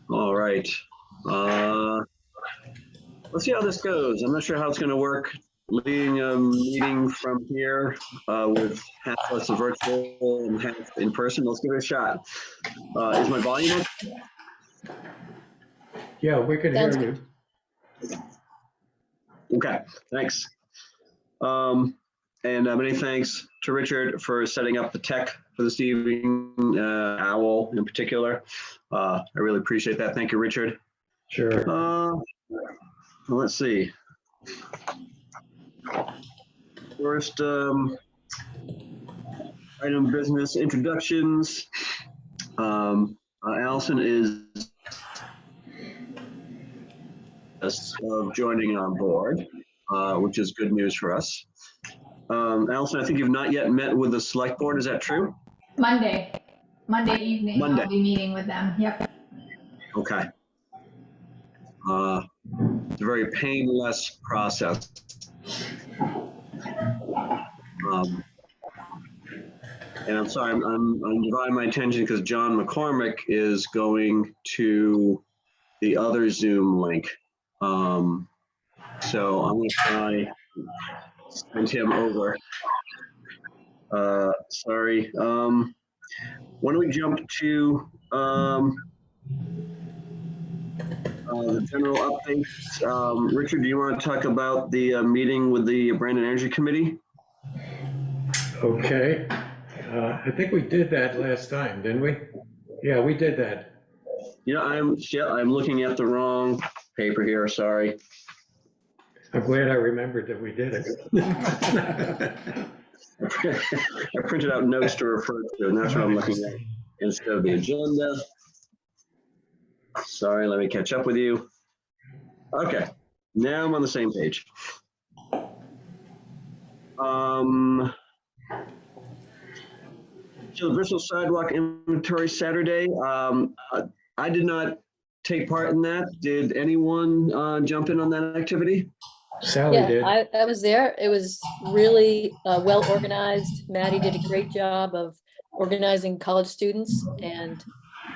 All right. Uh, let's see how this goes. I'm not sure how it's going to work leading a meeting from here with half us virtual and half in person. Let's give it a shot. Is my volume okay? Yeah, we can Sounds hear you. Okay, thanks. And many thanks to Richard for setting up the tech for this evening, OWL in particular. I really appreciate that. Thank you, Richard. Sure. Let's see. First item business introductions. Allison is of joining on board, which is good news for us. Allison, I think you've not yet met with the select board. Is that true? Monday evening. Monday. I'll be meeting with them. Yep. Okay. It's a very painless process. And I'm sorry, I'm dividing my attention because John McCormick is going to the other Zoom link. So I'm going to try send him over. Sorry. Why don't we jump to the general updates? Richard, do you want to talk about the meeting with the Brandon Energy Committee? Okay. I think we did that last time, didn't we? Yeah, we did that. Yeah, I'm looking at the wrong paper here. Sorry. I'm glad I remembered that we did it. I printed out notes to refer to, and that's what I'm looking at instead of the agenda. Sorry, let me catch up with you. Okay, now I'm on the same page. So the Bristol sidewalk inventory Saturday. I did not take part in that. Did anyone jump in on that activity? Sally did. I was there. It was really well organized. Maddie did a great job of organizing college students and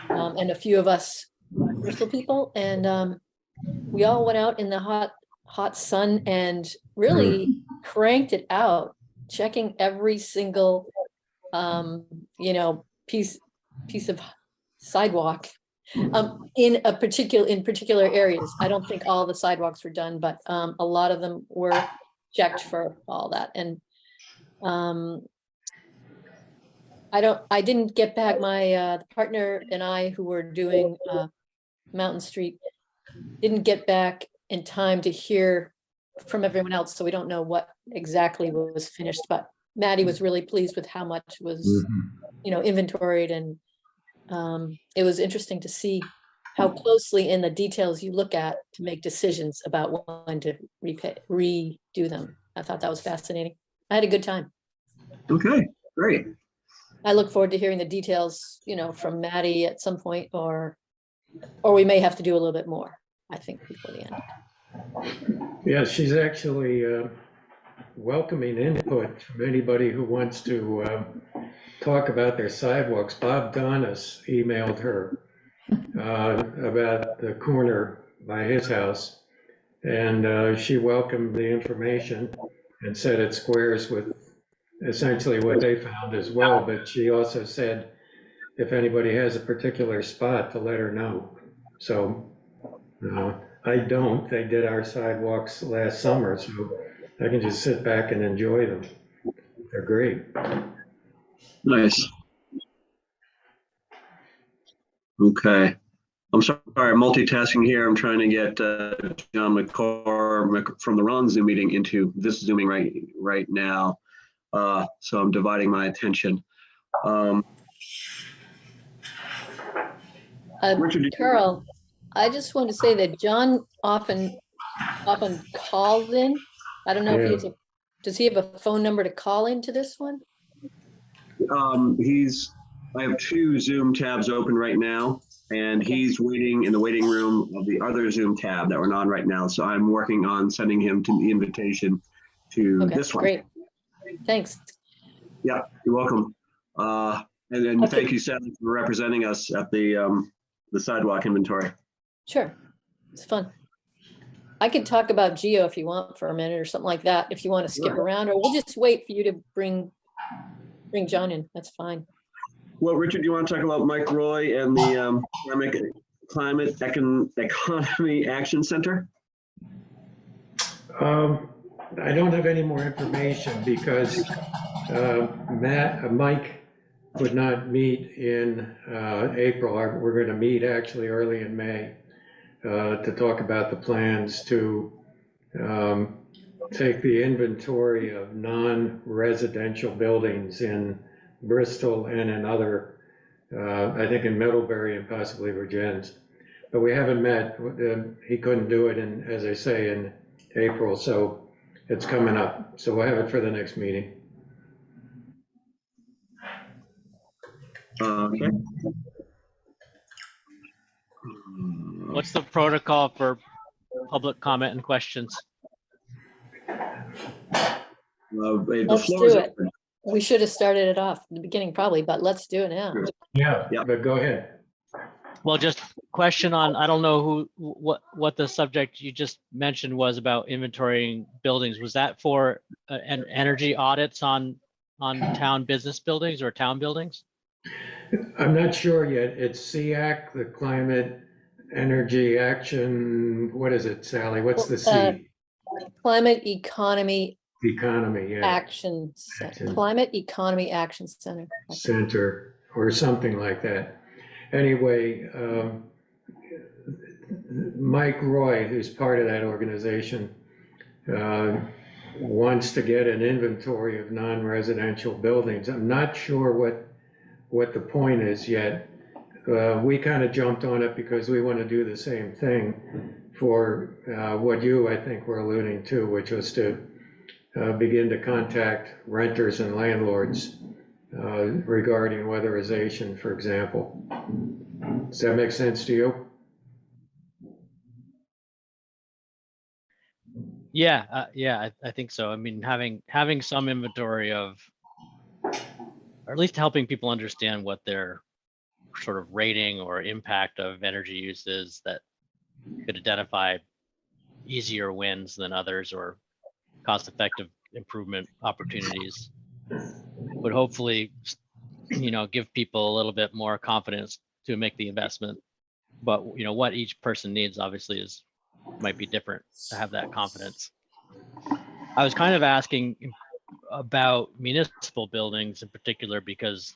a few of us Bristol people. And we all went out in the hot sun and really cranked it out, checking every single piece of sidewalk in particular areas. I don't think all the sidewalks were done, but a lot of them were checked for all that. And I didn't get back. My partner and I, who were doing Mountain Street, didn't get back in time to hear from everyone else, so we don't know what exactly was finished, but Maddie was really pleased with how much was inventoried, and it was interesting to see how closely in the details you look at to make decisions about when to redo them. I thought that was fascinating. I had a good time. Okay, great. I look forward to hearing the details, from Maddie at some point, or we may have to do a little bit more, I think, before the end. Yeah, she's actually welcoming input from anybody who wants to talk about their sidewalks. Bob Donis emailed her about the corner by his house, and she welcomed the information and said it squares with essentially what they found as well. But she also said if anybody has a particular spot to let her know. So I don't. They did our sidewalks last summer, so I can just sit back and enjoy them. They're great. Nice. Okay. I'm sorry, multitasking here. I'm trying to get John McCormick from the wrong Zoom meeting into this Zooming right now. So I'm dividing my attention. Richard, Carol, I just want to say that John often calls in. I don't know if does he have a phone number to call into this one? I have two Zoom tabs open right now, and he's waiting in the waiting room of the other Zoom tab that we're on right now. So I'm working on sending him to the invitation to this one. Great. Thanks. Yeah, you're welcome. And then thank you, Sally, for representing us at the the sidewalk inventory. Sure, it's fun. I could talk about Geo if you want for a minute or something like that, if you want to skip Sure. around, or we'll just wait for you to bring John in. That's fine. Well, Richard, do you want to talk about Mike Roy and the Climate Economy Action Center? I don't have any more information because Mike could not meet in April. We're going to meet actually early in May to talk about the plans to take the inventory of non-residential buildings in Bristol and in other, I think in Middlebury and possibly Virgins. But we haven't met. He couldn't do it in, as I say, in April, so it's coming up. So we'll have it for the next meeting. Okay. What's the protocol for public comment and questions? The Let's floor is do it. open. We should have started it off at the beginning probably, but let's do it now. Yeah, Yep. but go ahead. Well, just question on, I don't know what the subject you just mentioned was about inventorying buildings. Was that for an energy audits on town business buildings or town buildings? I'm not sure yet. It's CAC, the Climate Energy Action, what is it, Sally? What's the C? Climate Economy Economy, yeah, Action Center. Climate Economy Action Center. Center, or something like that. Anyway, Mike Roy, who's part of that organization, wants to get an inventory of non-residential buildings. I'm not sure what the point is yet. We kind of jumped on it because we want to do the same thing for what you, I think, were alluding to, which was to begin to contact renters and landlords regarding weatherization, for example. Does that make sense to you? Yeah, I think so. I mean, having some inventory of, or at least helping people understand what their sort of rating or impact of energy use is, that could identify easier wins than others or cost-effective improvement opportunities, would hopefully, give people a little bit more confidence to make the investment. But what each person needs obviously might be different to have that confidence. I was kind of asking about municipal buildings in particular because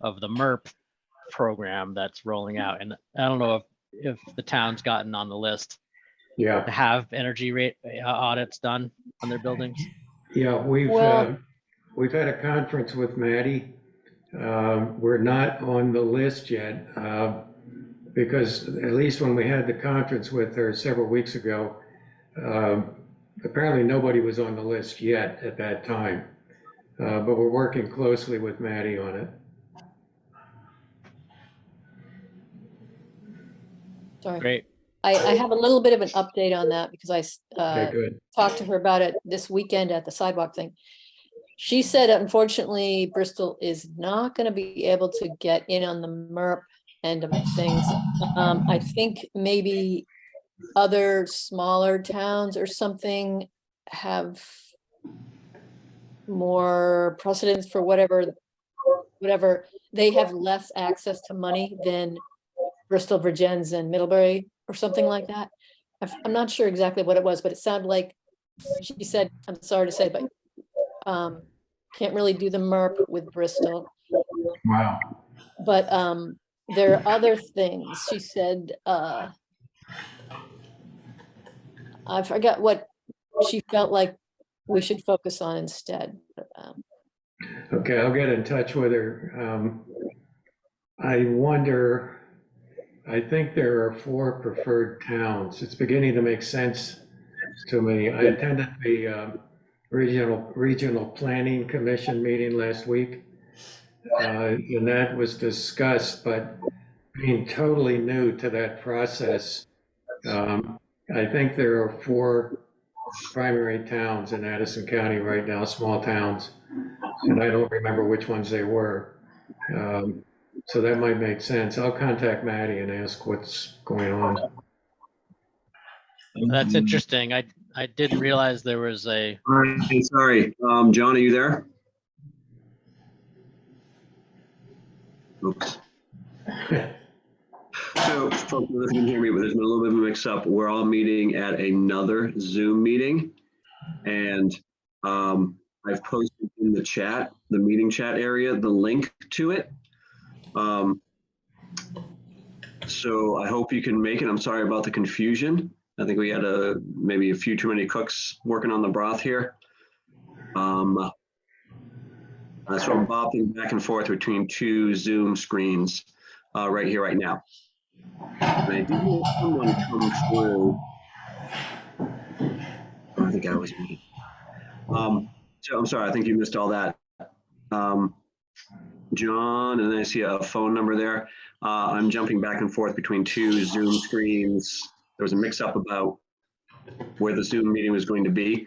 of the MERP program that's rolling out, and I don't know if the town's gotten on the list Yeah. to have energy rate audits done on their buildings. Yeah, we've had a conference with Maddie. We're not on the list yet because at least when we had the conference with her several weeks ago, apparently nobody was on the list yet at that time. But we're working closely with Maddie on it. Sorry. Great. I have a little bit of an update on that because I Okay, good. talked to her about it this weekend at the sidewalk thing. She said, unfortunately, Bristol is not going to be able to get in on the MERP end of things. I think maybe other smaller towns or something have more precedence for whatever they have less access to money than Bristol, Virgins, and Middlebury or something like that. I'm not sure exactly what it was, but it sounded like she said, I'm sorry to say, but can't really do the MERP with Bristol. Wow. But there are other things. She said, I forgot what she felt like we should focus on instead. But, Okay, I'll get in touch with her. I wonder, I think there are 4 preferred towns. It's beginning to make sense to me. I attended the regional planning commission meeting last week. And that was discussed, but being totally new to that process, I think there are 4 primary towns in Addison County right now, small towns, and I don't remember which ones they were. So that might make sense. I'll contact Maddie and ask what's going on. That's interesting. I didn't realize there was a, All right, sorry. John, are you there? Oops. So, folks, if you can hear me, but there's been a little bit of a mix-up. We're all meeting at another Zoom meeting, and I've posted in the chat, the meeting chat area, the link to it. So I hope you can make it. I'm sorry about the confusion. I think we had maybe a few too many cooks working on the broth here. So I'm bopping back and forth between two Zoom screens right here, right now. And I did hear someone come through. Oh, I think I was muted. So I'm sorry, I think you missed all that. John, and then I see a phone number there. I'm jumping back and forth between two Zoom screens. There was a mix-up about where the Zoom meeting was going to be.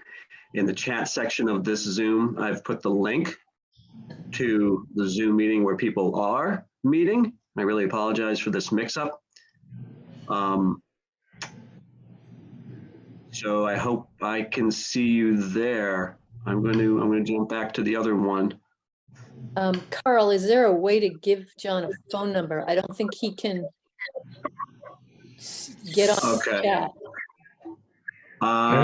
In the chat section of this Zoom, I've put the link to the Zoom meeting where people are meeting. I really apologize for this mix-up. So I hope I can see you there. I'm going to jump back to the other one. Carl, is there a way to give John a phone number? I don't think he can get on the Okay. chat. I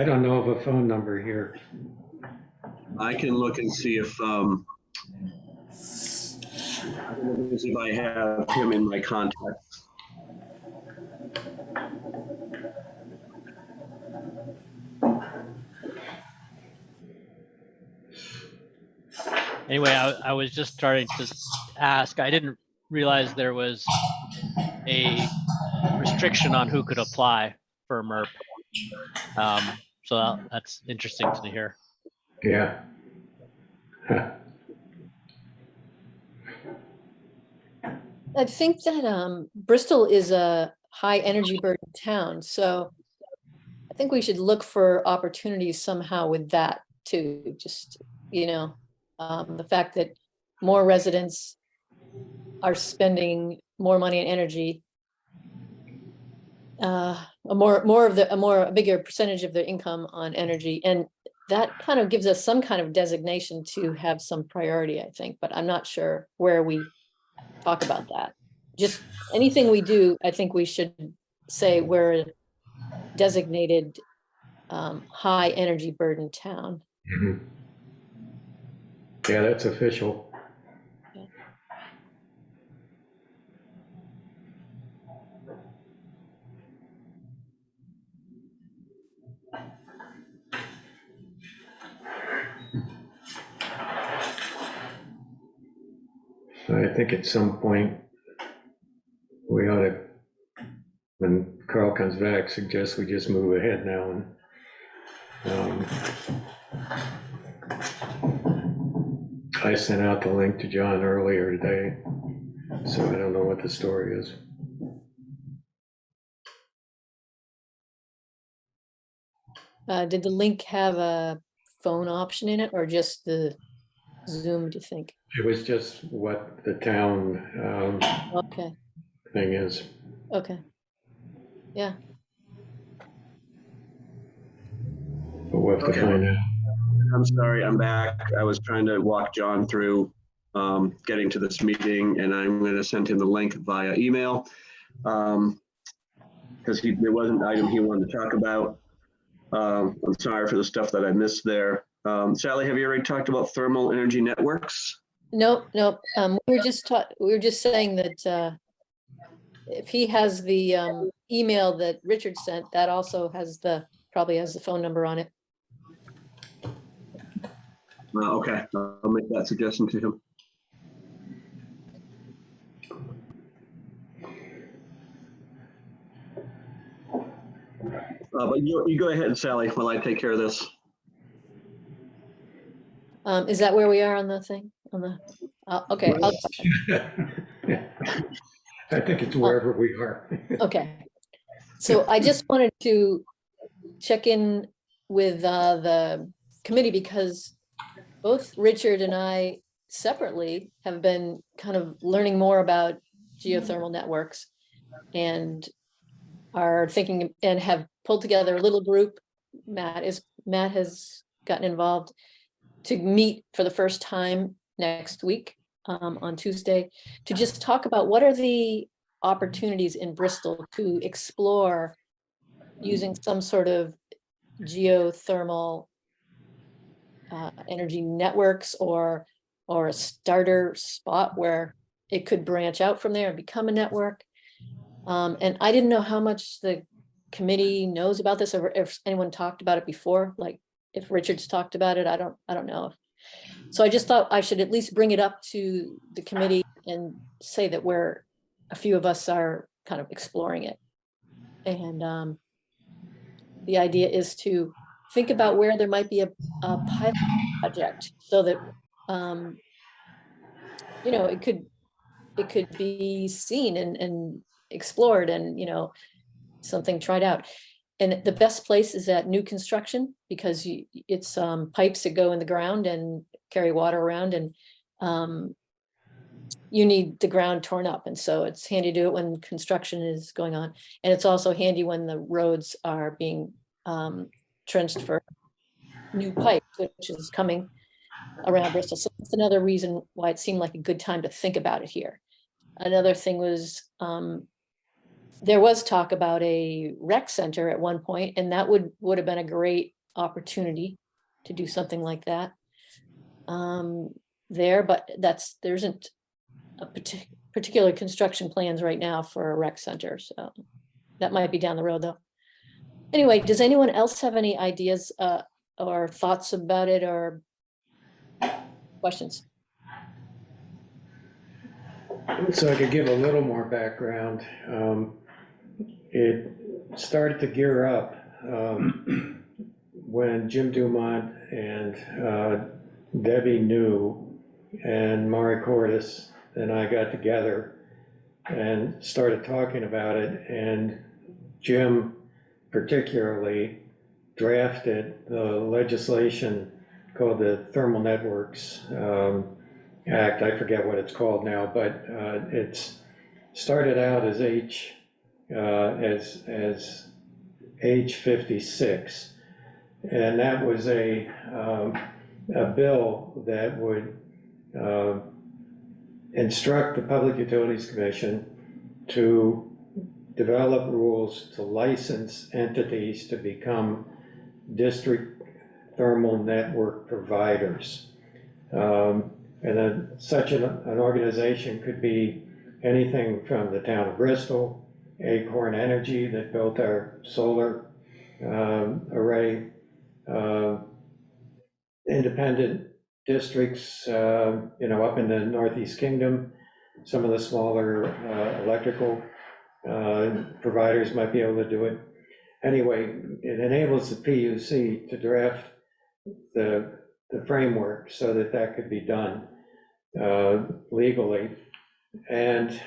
don't know of a phone number here. I can look and see if I have him in my contacts. anyway, I was just starting to ask, I didn't realize there was a restriction on who could apply for MERP. So that's interesting to hear. Yeah. I think that Bristol is a high energy burden town, so I think we should look for opportunities somehow with that too. Just, the fact that more residents are spending more money and energy, a bigger percentage of their income on energy, and that kind of gives us some kind of designation to have some priority, I think, but I'm not sure where we talk about that. Just anything we do, I think we should say we're a designated high energy burden town. Mhm. Yeah, that's official. Yeah. I think at some point we ought to, when Carl comes back, suggest we just move ahead now. And I sent out the link to John earlier today, so I don't know what the story is. Did the link have a phone option in it or just the Zoom, do you think? It was just what the town Okay, thing is. okay. Yeah, But we'll have to Okay. find out. I'm sorry, I'm back. I was trying to walk John through getting to this meeting, and I'm going to send him the link via email because there wasn't an item he wanted to talk about. I'm sorry for the stuff that I missed there. Sally, have you already talked about thermal energy networks? nope. We were just saying that if he has the email that Richard sent, that also has probably has the phone number on it. Okay, I'll make that suggestion to him. But you go ahead, Sally, while I take care of this. Is that where we are on the thing? Okay, I think it's wherever we are. okay. So I just wanted to check in with the committee because both Richard and I separately have been kind of learning more about geothermal networks and are thinking and have pulled together a little group. Matt has gotten involved to meet for the first time next week on Tuesday to just talk about what are the opportunities in Bristol to explore using some sort of geothermal energy networks or a starter spot where it could branch out from there and become a network. And I didn't know how much the committee knows about this, or if anyone talked about it before, like if Richard's talked about it, I don't know. So I just thought I should at least bring it up to the committee and say that a few of us are kind of exploring it. And the idea is to think about where there might be a pilot project so that, it could be seen and explored and, something tried out. And the best place is at new construction because it's pipes that go in the ground and carry water around, and you need the ground torn up. And so it's handy to do it when construction is going on. And it's also handy when the roads are being trenched for new pipes, which is coming around Bristol. So that's another reason why it seemed like a good time to think about it here. Another thing was, there was talk about a rec center at one point, and that would have been a great opportunity to do something like that there, but there isn't a particular construction plans right now for a rec center, so that might be down the road though. Anyway, does anyone else have any ideas or thoughts about it or questions? So I could give a little more background. It started to gear up when Jim Dumont and Debbie New and Mari Cordes and I got together and started talking about it. And Jim particularly drafted the legislation called the Thermal Networks Act. I forget what it's called now, but it's started out as age 56, and that was a bill that would instruct the Public Utilities Commission to develop rules to license entities to become district thermal network providers. And then such an organization could be anything from the town of Bristol, Acorn Energy that built our solar array, independent districts, up in the Northeast Kingdom. Some of the smaller electrical providers might be able to do it. Anyway, it enables the PUC to draft the framework so that could be done legally. And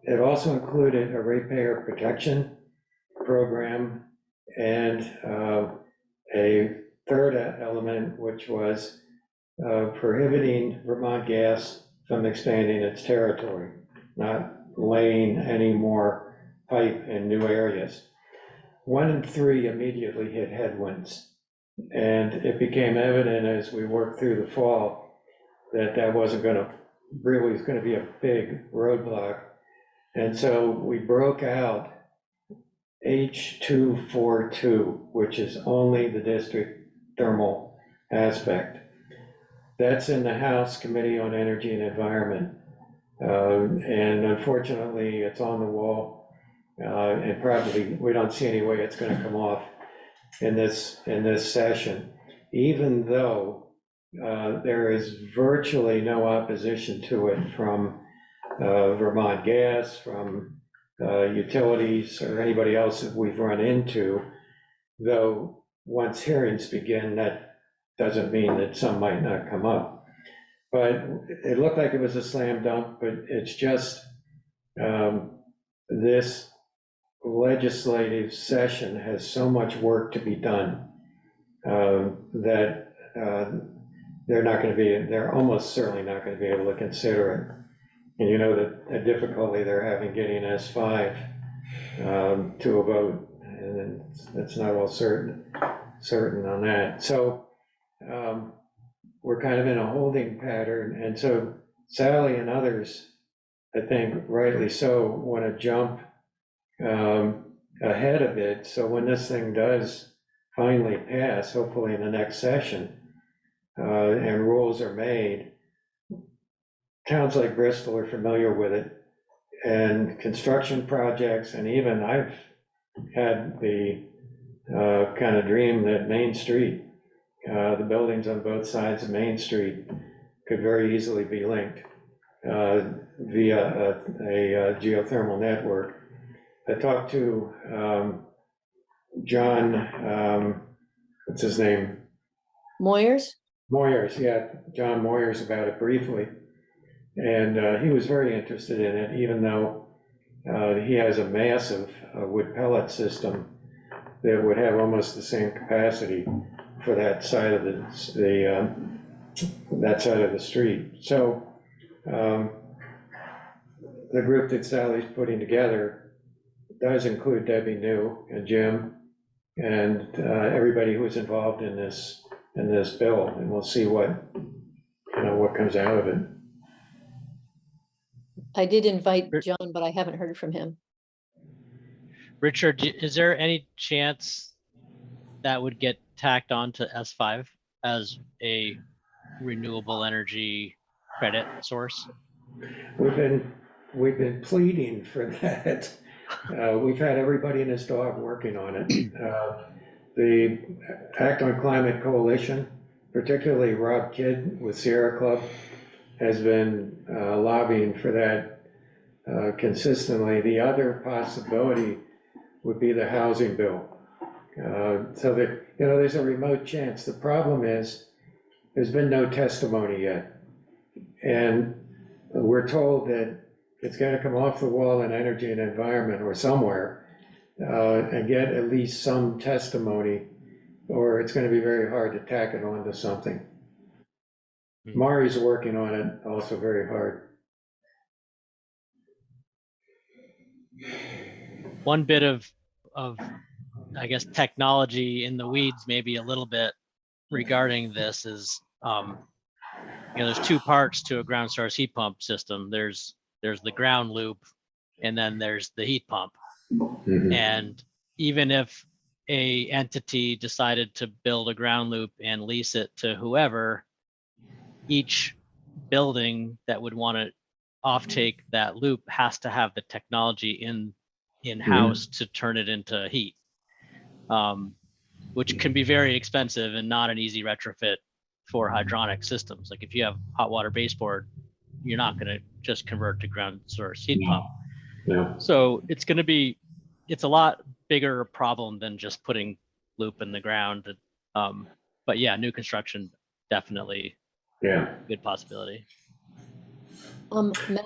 it also included a ratepayer protection program and a third element, which was prohibiting Vermont Gas from expanding its territory, not laying any more pipe in new areas. 1 and 3 immediately hit headwinds. And it became evident as we worked through the fall that wasn't going to be a big roadblock. And so we broke out H242, which is only the district thermal aspect. That's in the House Committee on Energy and Environment. And unfortunately, it's on the wall. And probably we don't see any way it's going to come off in this session, even though there is virtually no opposition to it from Vermont Gas, from utilities, or anybody else that we've run into. Though once hearings begin, that doesn't mean that some might not come up. But it looked like it was a slam dunk, but it's just this legislative session has so much work to be done that they're almost certainly not going to be able to consider it. And you know that the difficulty they're having getting S5 to a vote, and it's not all certain on that. So we're kind of in a holding pattern, and so Sally and others, I think rightly so, want to jump ahead of it. So when this thing does finally pass, hopefully in the next session, and rules are made, towns like Bristol are familiar with it, and construction projects, and even I've had the kind of dream that Main Street, the buildings on both sides of Main Street could very easily be linked via a geothermal network. I talked to John, what's his name? Moyers? Moyers, yeah, John Moyers about it briefly. And he was very interested in it, even though he has a massive wood pellet system that would have almost the same capacity for that side of that side of the street. So the group that Sally's putting together does include Debbie New and Jim and everybody who was involved in this bill, and we'll see what comes out of it. I did invite John, but I haven't heard from him. Richard, is there any chance that would get tacked on to S5 as a renewable energy credit source? We've been pleading for that. We've had everybody and his dog working on it. The Act on Climate Coalition, particularly Rob Kidd with Sierra Club, has been lobbying for that consistently. The other possibility would be the housing bill. So that, there's a remote chance. The problem is there's been no testimony yet. And we're told that it's got to come off the wall in Energy and Environment or somewhere and get at least some testimony, or it's going to be very hard to tack it onto something. Mari's working on it also very hard. One bit of I guess technology in the weeds, maybe a little bit regarding this is, there's two parts to a ground source heat pump system. There's the ground loop, and then there's the heat pump. Mm-hmm. And even if a entity decided to build a ground loop and lease it to whoever, each building that would want to offtake that loop has to have the technology in-house to turn it into heat, which can be very expensive and not an easy retrofit for hydronic systems. Like if you have hot water baseboard, you're not going to just convert to ground source heat pump. No. So it's a lot bigger problem than just putting loop in the ground. But yeah, new construction, definitely good possibility. Matt,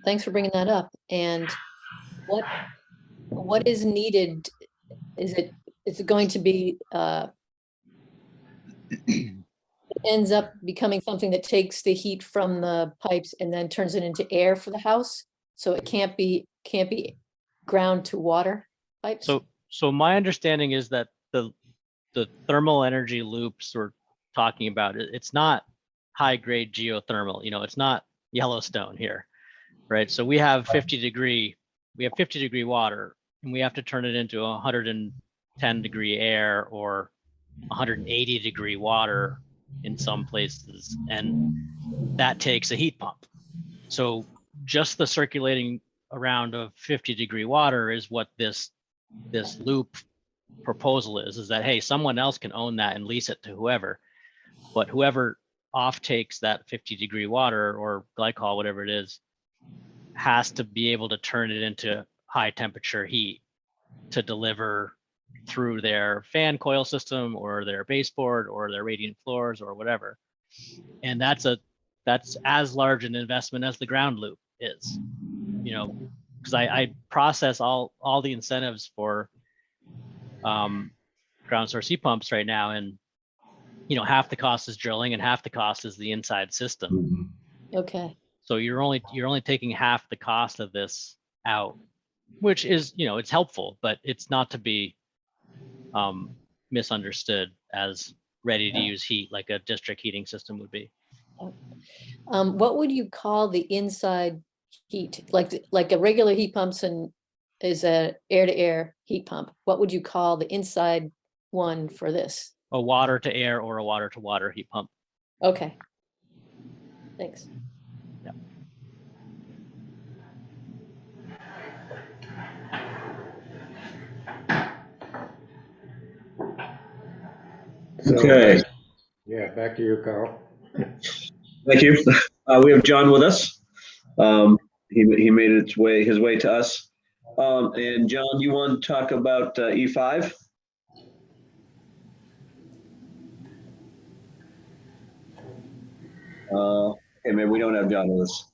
thanks for bringing that up. And what is needed? Is it going to be ends up becoming something that takes the heat from the pipes and then turns it into air for the house? So it can't be ground to water pipes? So my understanding is that the thermal energy loops we're talking about, it's not high grade geothermal, it's not Yellowstone here, right? So we have 50 degree water, and we have to turn it into 110 degree air or 180 degree water in some places, and that takes a heat pump. So just the circulating around of 50 degree water is what this loop proposal is that, hey, someone else can own that and lease it to whoever, but whoever off takes that 50 degree water or glycol, whatever it is, has to be able to turn it into high temperature heat to deliver through their fan coil system or their baseboard or their radiant floors or whatever. And that's as large an investment as the ground loop is, because I process all the incentives for ground source heat pumps right now, and half the cost is drilling and half the cost is the inside system. Okay, So you're only taking half the cost of this out, which is, it's helpful, but it's not to be misunderstood as ready to use heat like a district heating system would be. what would you call the inside heat? Like a regular heat pumps and is a air-to-air heat pump. What would you call the inside one for this? A water to air or a water to water heat pump. Okay. Thanks. So, Okay. yeah, back to you, Carl. Thank you. We have John with us. He made his way to us. And John, you want to talk about E5? Okay, maybe we don't have John with us.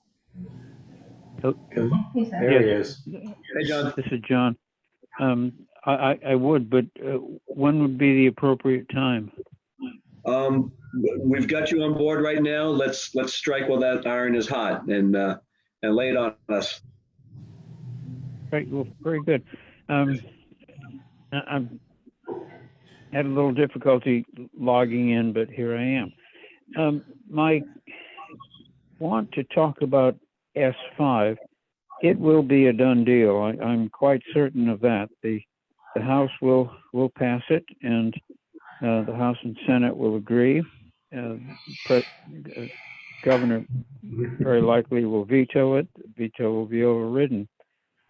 He said. There he is. Hey, John. This is John. I would, but when would be the appropriate time? We've got you on board right now. Let's strike while that iron is hot and lay it on us. Right. Well, very good. I've had a little difficulty logging in, but here I am. My want to talk about S5. It will be a done deal. I'm quite certain of that. The House will pass it, and the House and Senate will agree. Governor very likely will veto it. The veto will be overridden.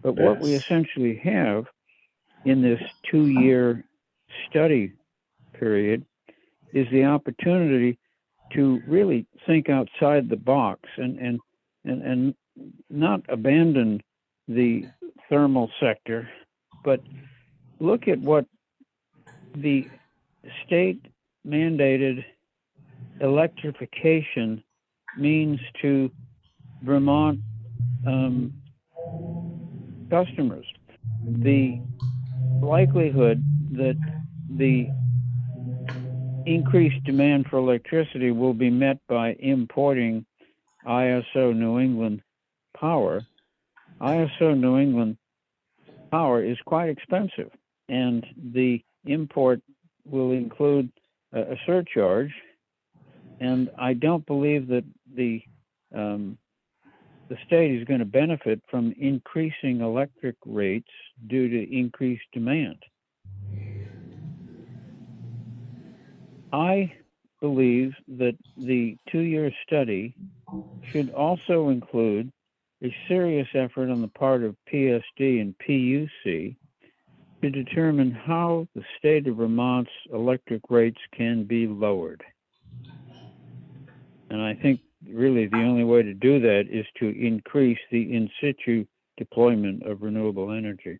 But what we essentially have in this 2-year study period is the opportunity to really think outside the box and not abandon the thermal sector, but look at what the state mandated electrification means to Vermont customers. The likelihood that the increased demand for electricity will be met by importing ISO New England power. ISO New England power is quite expensive, and the import will include a surcharge. And I don't believe that the state is going to benefit from increasing electric rates due to increased demand. I believe that the 2-year study should also include a serious effort on the part of PSD and PUC to determine how the state of Vermont's electric rates can be lowered. And I think really the only way to do that is to increase the in situ deployment of renewable energy.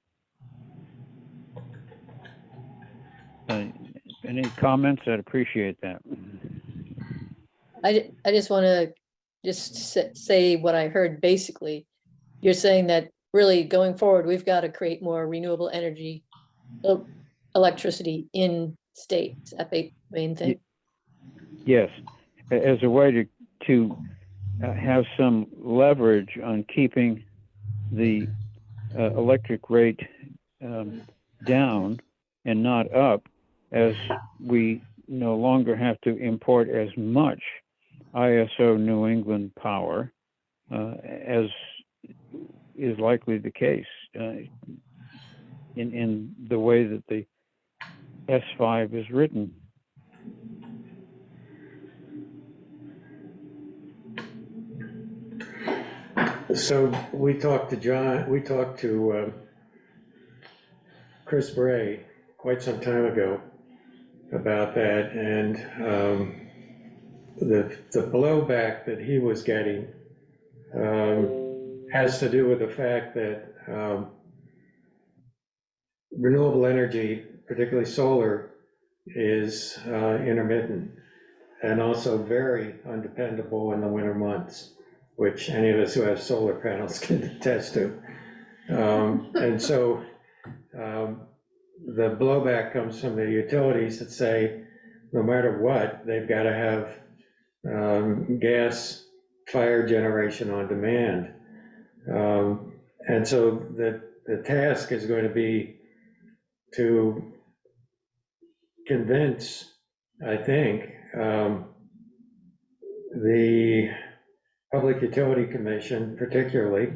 Any comments? I'd appreciate that. I just want to say what I heard. Basically, you're saying that really going forward, we've got to create more renewable energy, electricity in state. Is that the main thing? Yes, as a way to have some leverage on keeping the electric rate down and not up, as we no longer have to import as much ISO New England power as is likely the case in the way that the S5 is written. So we talked to Chris Bray quite some time ago about that, and the blowback that he was getting has to do with the fact that renewable energy, particularly solar, is intermittent and also very undependable in the winter months, which any of us who have solar panels can attest to. And so the blowback comes from the utilities that say, no matter what, they've got to have gas fire generation on demand. And so the task is going to be to convince, I think, the Public Utility Commission particularly,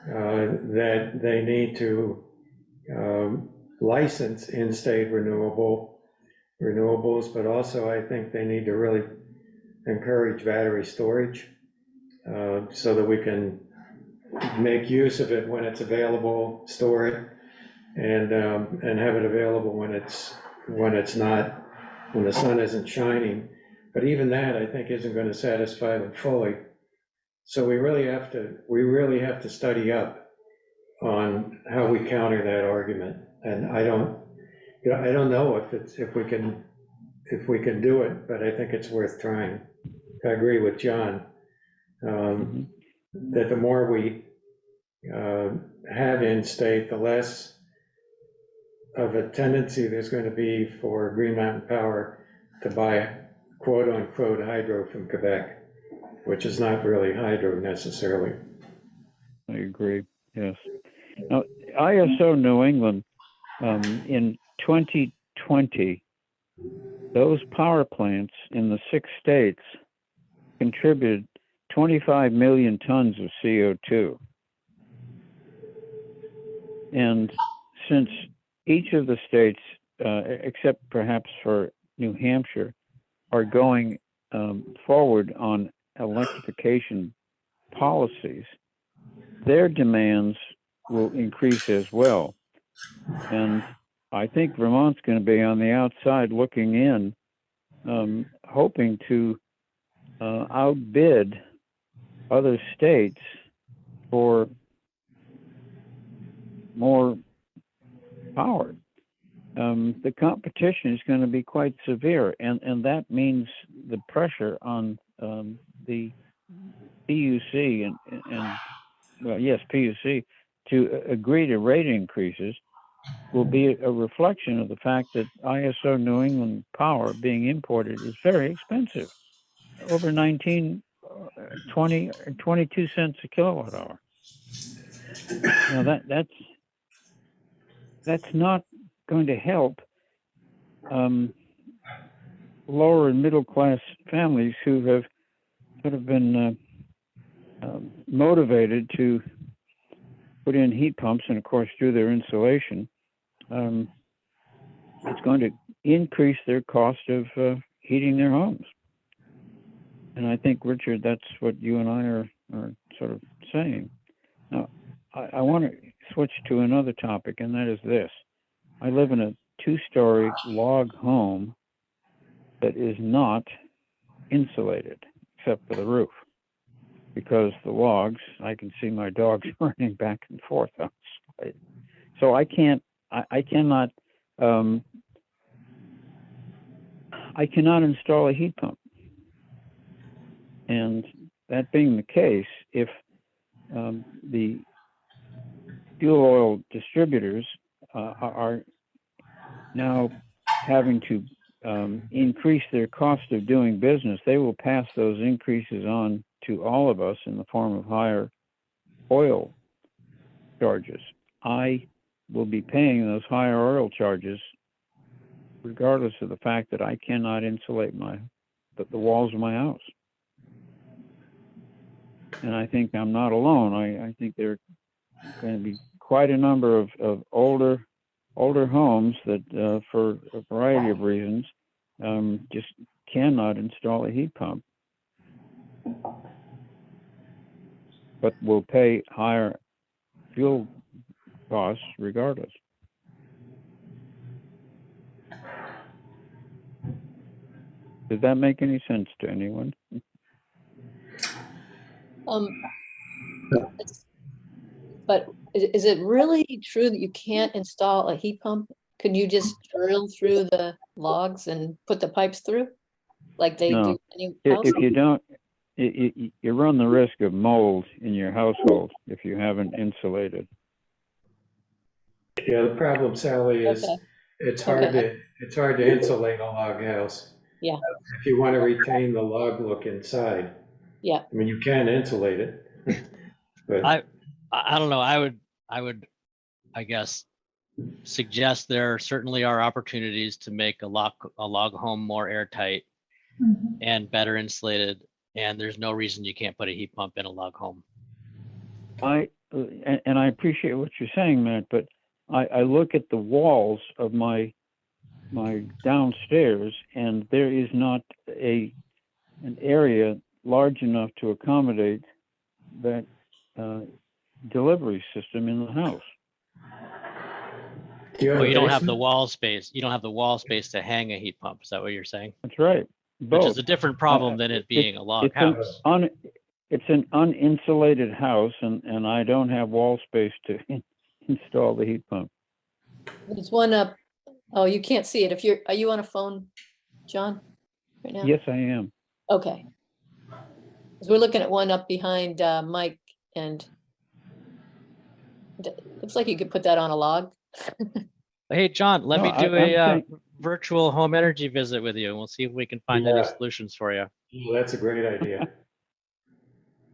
that they need to license in-state renewables, but also I think they need to really encourage battery storage so that we can make use of it when it's available, store it, and have it available when it's not, when the sun isn't shining. But even that, I think, isn't going to satisfy them fully. So we really have to study up on how we counter that argument. And I don't know if we can do it, but I think it's worth trying. I agree with John that the more we have in-state, the less of a tendency there's going to be for Green Mountain Power to buy quote-unquote hydro from Quebec, which is not really hydro necessarily. I agree, yes. Now, ISO New England, in 2020, those power plants in the 6 states contributed 25 million tons of CO2. And since each of the states, except perhaps for New Hampshire, are going forward on electrification policies, their demands will increase as well. And I think Vermont's going to be on the outside looking in, hoping to outbid other states for more power. The competition is going to be quite severe, and that means the pressure on the PUC and well, yes, PUC to agree to rate increases will be a reflection of the fact that ISO New England power being imported is very expensive, over 19, 20, 22 cents a kilowatt hour. Now that's not going to help lower and middle class families who have sort of been motivated to put in heat pumps and, of course, do their insulation. It's going to increase their cost of heating their homes. And I think, Richard, that's what you and I are sort of saying. Now, I want to switch to another topic, and that is this. I live in a 2-story log home that is not insulated except for the roof, because the logs, I can see my dogs running back and forth outside. So I cannot install a heat pump. And that being the case, if the fuel oil distributors are now having to increase their cost of doing business, they will pass those increases on to all of us in the form of higher oil charges. I will be paying those higher oil charges regardless of the fact that I cannot insulate the walls of my house. And I think I'm not alone. I think there are going to be quite a number of older homes that, for a variety of reasons, just cannot install a heat pump, but will pay higher fuel costs regardless. Does that make any sense to anyone? But is it really true that you can't install a heat pump? Can you just drill through the logs and put the pipes through like they do anywhere else? If you don't, you run the risk of mold in your household if you haven't insulated. Yeah, the problem, Sally, is Okay. it's hard to insulate a log house. Yeah. If you want to retain the log look inside. Yeah. I mean, you can insulate it, but I don't know. I would, I guess, suggest there certainly are opportunities to make a log home more airtight Mhm. and better insulated. And there's no reason you can't put a heat pump in a log home. And I appreciate what you're saying, Matt, but I look at the walls of my downstairs, and there is not an area large enough to accommodate that delivery system in the house. do you have Well, a you don't have the basement? wall space. You don't have the wall space to hang a heat pump. Is that what you're saying? That's right. Which Both. is a different problem than it being a log It's an house. it's an uninsulated house, and I don't have wall space to install the heat pump. There's one up. Oh, you can't see it. Are you on a phone, John, right now? Yes, I am. Okay. 'Cause we're looking at one up behind Mike, and looks like you could put that on a log. Hey, John, let No, me do I'm a saying- virtual home energy visit with you, and we'll see if we can find any Yeah. solutions for you. Well, that's a great idea.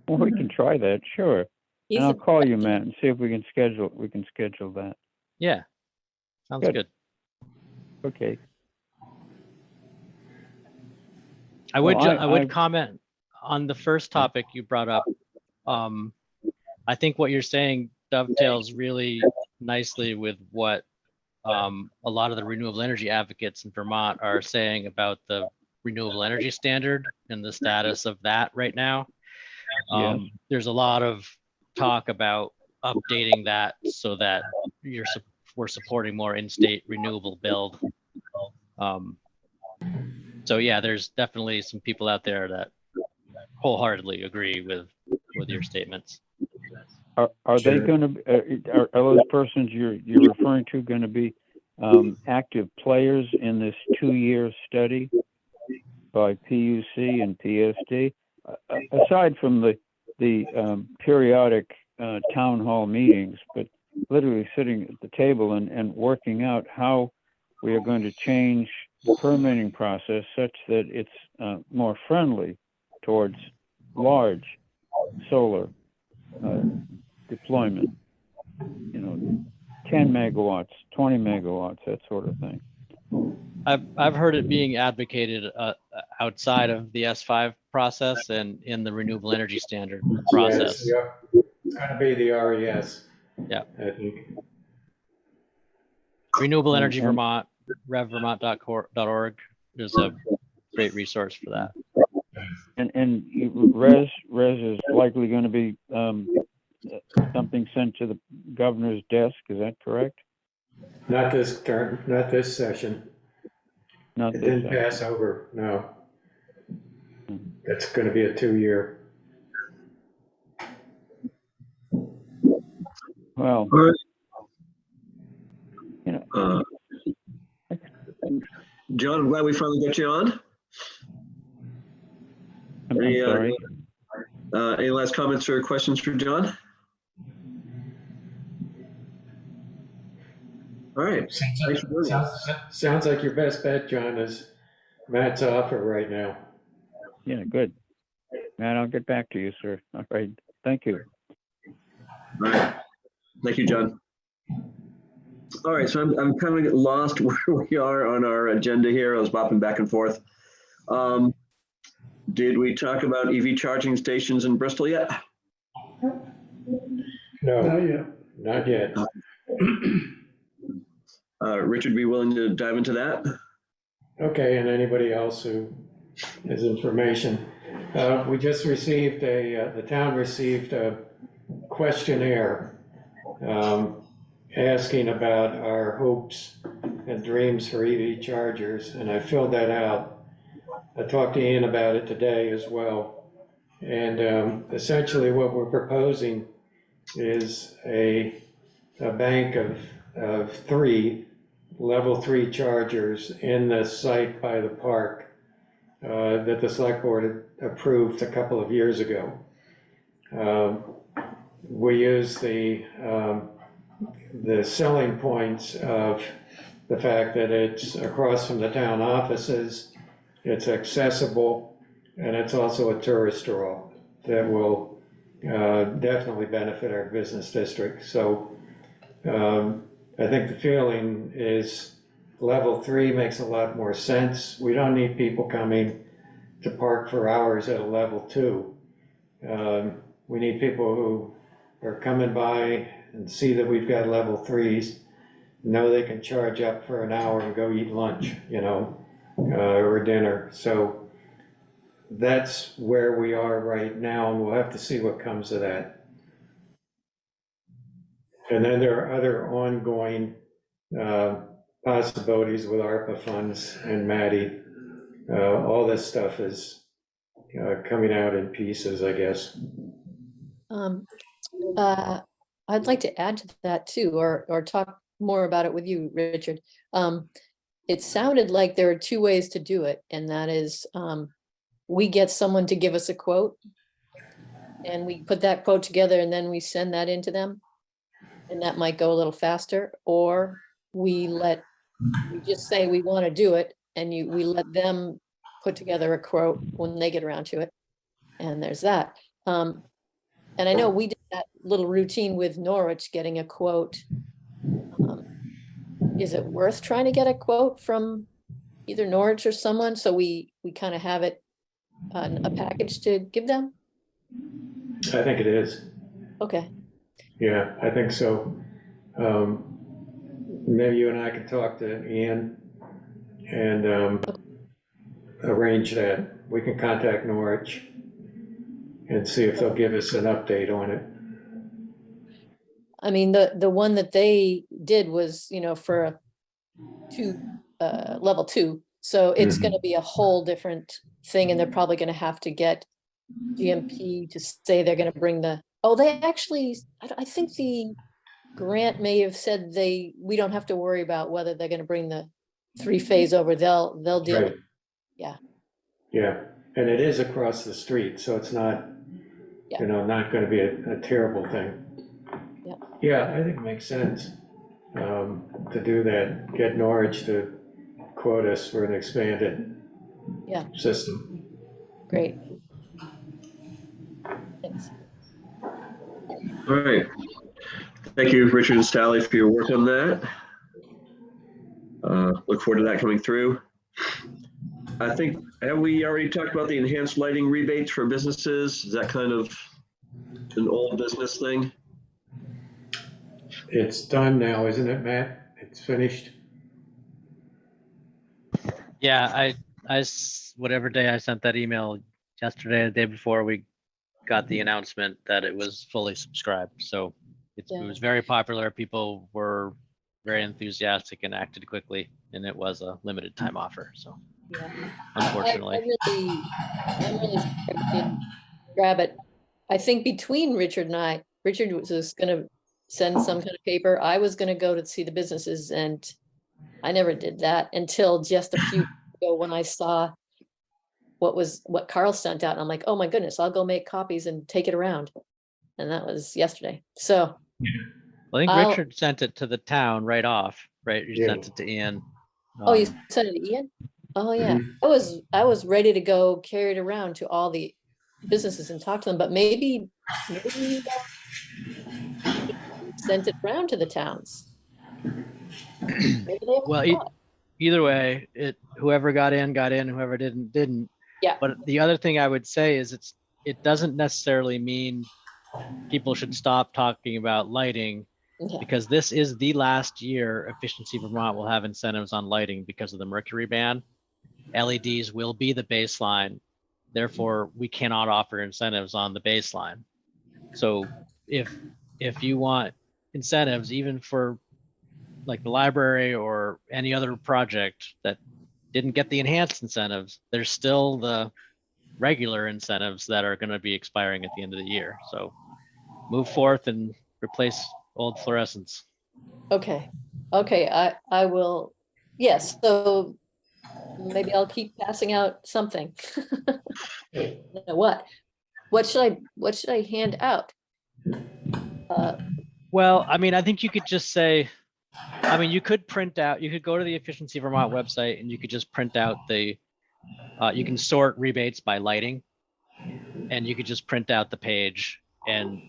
Well, we can try that, sure. He's And I'll a- call you, Matt, and see if we can schedule that. Yeah, sounds Good. good. Okay. I would Well, I would comment on the first topic you brought up. I think what you're saying dovetails really nicely with what a lot of the renewable energy advocates in Vermont are saying about the renewable energy standard and the status of that right now. Yes. There's a lot of talk about updating that so that we're supporting more in-state renewable build. So yeah, there's definitely some people out there that wholeheartedly agree with your statements. Are they going to are those persons you're referring to going to be active players in this 2-year study by PUC and PSD? Aside from the periodic town hall meetings, but literally sitting at the table and working out how we are going to change the permitting process such that it's more friendly towards large solar deployment, 10 megawatts, 20 megawatts, that sort of thing. I've heard it being advocated outside of the S5 process and in the renewable energy standard process. Yeah, it's going to be the RES. Yeah. I think. Renewable Energy And- Vermont, revvermont.org is a great resource for that. And res is likely going to be something sent to the governor's desk. Is that correct? Not this term, not this session. Not It this. didn't pass over, no. Hmm. It's going to be a 2-year. Well, All right. you know, John, I'm glad we finally got you on. I'm Any, sorry. Any last comments or questions for John? All right. Thanks for joining us. Sounds like your best bet, John, is Matt's offer right now. Yeah, good. Matt, I'll get back to you, sir. All right. Thank you. All right. Thank you, John. All right, so I'm kind of lost where we are on our agenda here. I was bopping back and forth. Did we talk about EV charging stations in Bristol yet? No, not yet. Richard, be willing to dive into that? Okay, and anybody else who has information. We just received the town received a questionnaire asking about our hopes and dreams for EV chargers, and I filled that out. I talked to Ian about it today as well. And essentially what we're proposing is a bank of 3 level 3 chargers in the site by the park that the select board approved a couple of years ago. We use the selling points of the fact that it's across from the town offices, it's accessible, and it's also a tourist draw that will definitely benefit our business district. So I think the feeling is level 3 makes a lot more sense. We don't need people coming to park for hours at a level 2. We need people who are coming by and see that we've got level 3s, know they can charge up for an hour and go eat lunch, or dinner. So that's where we are right now, and we'll have to see what comes of that. And then there are other ongoing possibilities with ARPA funds and Maddie. All this stuff is coming out in pieces, I guess. Um, I'd like to add to that too, or talk more about it with you, Richard. It sounded like there are two ways to do it, and that is, we get someone to give us a quote, and we put that quote together, and then we send that into them, and that might go a little faster, or we just say we want to do it, and we let them put together a quote when they get around to it, and there's that. And I know we did that little routine with Norwich, getting a quote. Is it worth trying to get a quote from either Norwich or someone, so we kind of have it a package to give them? I think it is. Okay, Yeah, I think so. Maybe you and I can talk to Ian and arrange that. We can contact Norwich and see if they'll give us an update on it. I mean, the one that they did was, for a level 2, so it's Mhm. gonna be a whole different thing, and they're probably gonna have to get GMP to say they're gonna bring they actually, I think the grant may have said we don't have to worry about whether they're gonna bring the 3-phase over, they'll deal with Right. it. Yeah. Yeah, and it is across the street, so it's not, Yeah. not gonna be a terrible thing. Yeah. Yeah, I think it makes sense to do that, get Norwich to quote us for an expanded Yeah. system. Great. Thanks. All right. Thank you, Richard and Sally, for your work on that. Look forward to that coming through. I think, have we already talked about the enhanced lighting rebates for businesses? Is that kind of an old business thing? It's done now, isn't it, Matt? It's finished? Yeah, whatever day I sent that email yesterday, the day before, we got the announcement that it was fully subscribed. So it was very popular. People were very enthusiastic and acted quickly, and it was a limited time offer. So Yeah. unfortunately, I'm really sorry we didn't grab it. I think between Richard and I, Richard was just gonna send some kind of paper. I was gonna go to see the businesses, and I never did that until just a few ago when I saw what Carl sent out. And I'm like, oh my goodness, I'll go make copies and take it around. And that was yesterday. So I think I'll, Richard sent it to the town right off, right? You Yeah. sent it to Ian. oh, you sent it to Ian? Oh yeah. I was ready to go carry it around to all the businesses and talk to them, but maybe sent it around to the towns. Maybe they haven't Well, thought. either way, whoever got in, whoever didn't. Yeah. But the other thing I would say is it doesn't necessarily mean people should stop talking about lighting, Yeah. because this is the last year Efficiency Vermont will have incentives on lighting because of the mercury ban. LEDs will be the baseline. Therefore, we cannot offer incentives on the baseline. So if you want incentives, even for like the library or any other project that didn't get the enhanced incentives, there's still the regular incentives that are going to be expiring at the end of the year. So move forth and replace old fluorescents. Okay. I will. Yes. So maybe I'll keep passing out something. What should I hand out? Well, I mean, I think you could just say, you could go to the Efficiency Vermont website and you could just print out the You can sort rebates by lighting, and you could just print out the page, and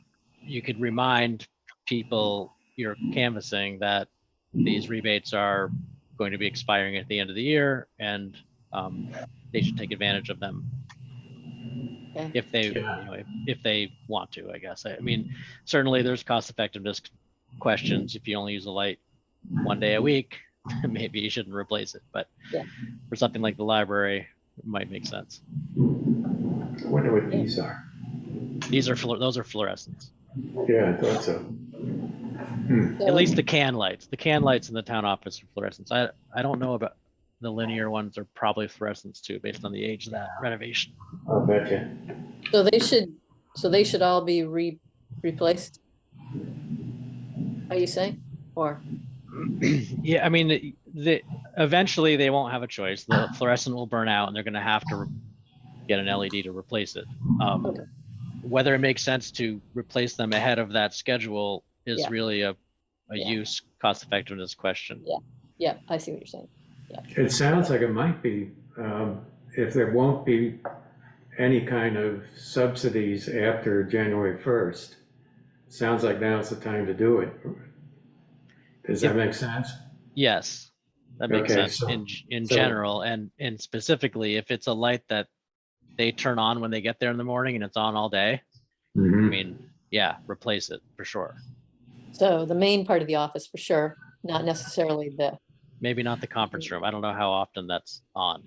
you could remind people you're canvassing that these rebates are going to be expiring at the end of the year, and they should take advantage of them Okay. if they, if they want to, I guess. I mean, certainly there's cost effectiveness questions. If you only use a light one day a week, maybe you shouldn't replace it. But Yeah. for something like the library, it might make sense. I wonder what these are. Those are fluorescents. Yeah, I thought so. At least the can lights. The can lights in the town office are fluorescents. I don't know about the linear ones, are probably fluorescents too, based on the age of that renovation. I'll bet you. So they should all be replaced? Are you saying? Or, Yeah, I mean, eventually they won't have a choice. The fluorescent will burn out, and they're going to have to get an LED to replace it. Okay. Whether it makes sense to replace them ahead of that schedule is Yeah. really a Yeah. use cost effectiveness question. yeah, I see what you're saying. It sounds like it might be, if there won't be any kind of subsidies after January 1st. Sounds like now's the time to do it. Does that make sense? Yes, that makes Okay, sense so- in so- general, and specifically if it's a light that they turn on when they get there in the morning and it's on all day. I mean, yeah, replace it for sure. So the main part of the office for sure, not necessarily the, Maybe not the conference room. I don't know how often that's on.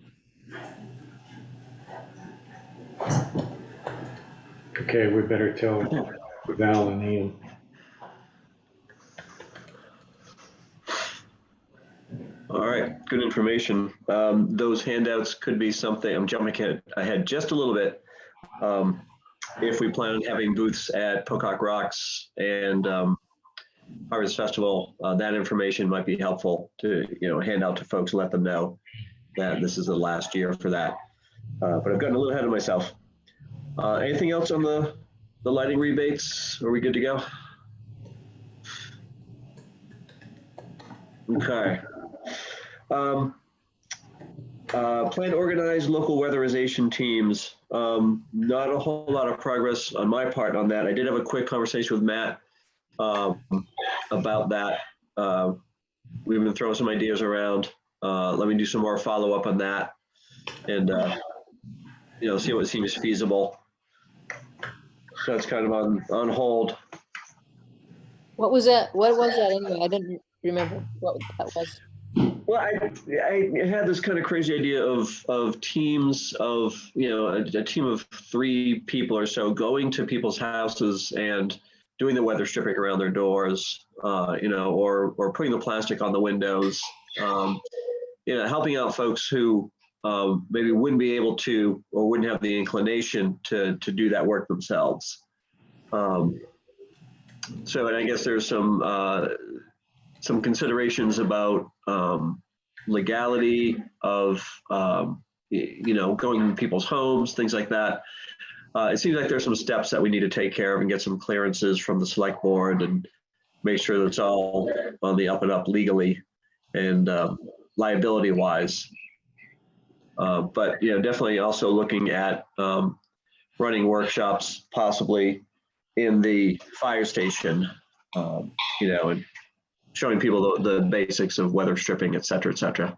Okay, we better tell Val and Ian. All right, good information. Those handouts could be something, I'm jumping ahead just a little bit. If we plan on having booths at Pocock Rocks and Harvest Festival, that information might be helpful to, hand out to folks, let them know that this is the last year for that. But I've gotten a little ahead of myself. Anything else on the lighting rebates? Are we good to go? Okay. Plan to organize local weatherization teams. Not a whole lot of progress on my part on that. I did have a quick conversation with Matt about that. We've been throwing some ideas around. Let me do some more follow up on that, and see what seems feasible. So that's kind of on hold. what was that anyway? I didn't remember what that was. Well, I had this kind of crazy idea of teams of, a team of 3 people or so going to people's houses and doing the weather stripping around their doors, or putting the plastic on the windows, helping out folks who maybe wouldn't be able to or wouldn't have the inclination to do that work themselves. And I guess there's some considerations about legality of going to people's homes, things like that. It seems like there's some steps that we need to take care of and get some clearances from the select board and make sure that it's all on the up and up legally and liability wise. But definitely also looking at running workshops possibly in the fire station, and showing people the basics of weather stripping, et cetera, et cetera.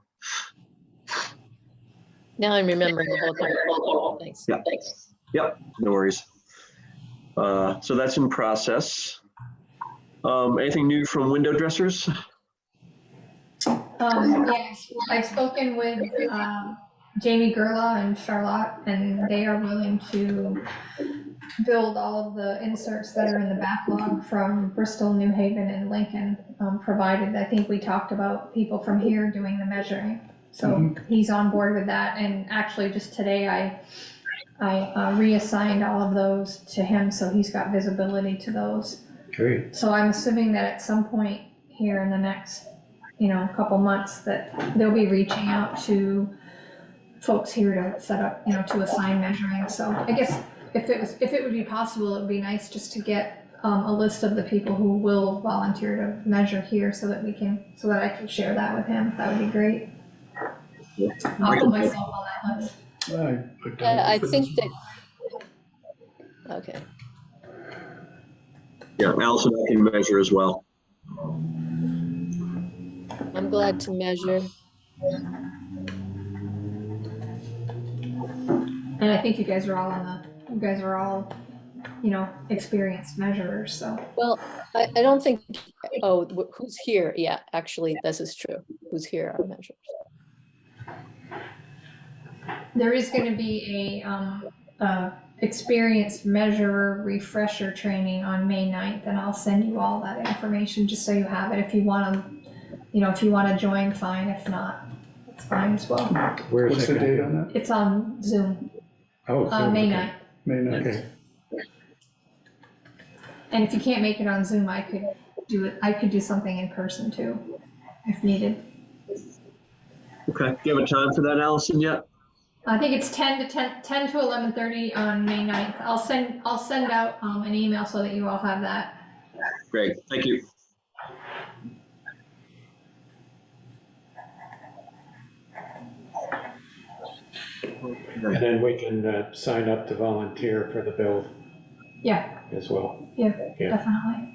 Now I'm remembering the whole conversation. Thanks. Yeah. Thanks. Yep, no worries. So that's in process. Anything new from window dressers? Yes, I've spoken with Jamie Gerla and Charlotte, and they are willing to build all of the inserts that are in the backlog from Bristol, New Haven, and Lincoln, provided, I think we talked about people from here doing the measuring. So he's on board with that, and actually just today I reassigned all of those to him, so he's got visibility to those. Great. So I'm assuming that at some point here in the next, couple months, that they'll be reaching out to folks here to set up, to assign measuring. So I guess if it would be possible, it would be nice just to get a list of the people who will volunteer to measure here so that I can share that with him. That would be great. I'll put myself on that was. I think that, okay, Yeah, Allison, I can measure as well. I'm glad to measure. And I think you guys are all, experienced measurers, so. Well, I don't think, oh, who's here? Yeah, actually, this is true. Who's here are measures. There is gonna be a experienced measurer refresher training on May 9th, and I'll send you all that information, just so you have it. If you wanna, if you wanna join, fine. If not, it's fine as well. Where's What's the that date gonna on that? It's on Zoom, be? Oh, Zoom, May okay. 9th. May 9th. Okay, And if you can't make it on Zoom, I could do something in person too, if needed. Okay. Do you have a time for that, Allison, yet? I think it's 10 to 11:30 on May 9th. I'll send out an email so that you all have that. Great. Thank you. and then we can sign up to volunteer for the build Yeah, as well. yeah, Yeah. definitely.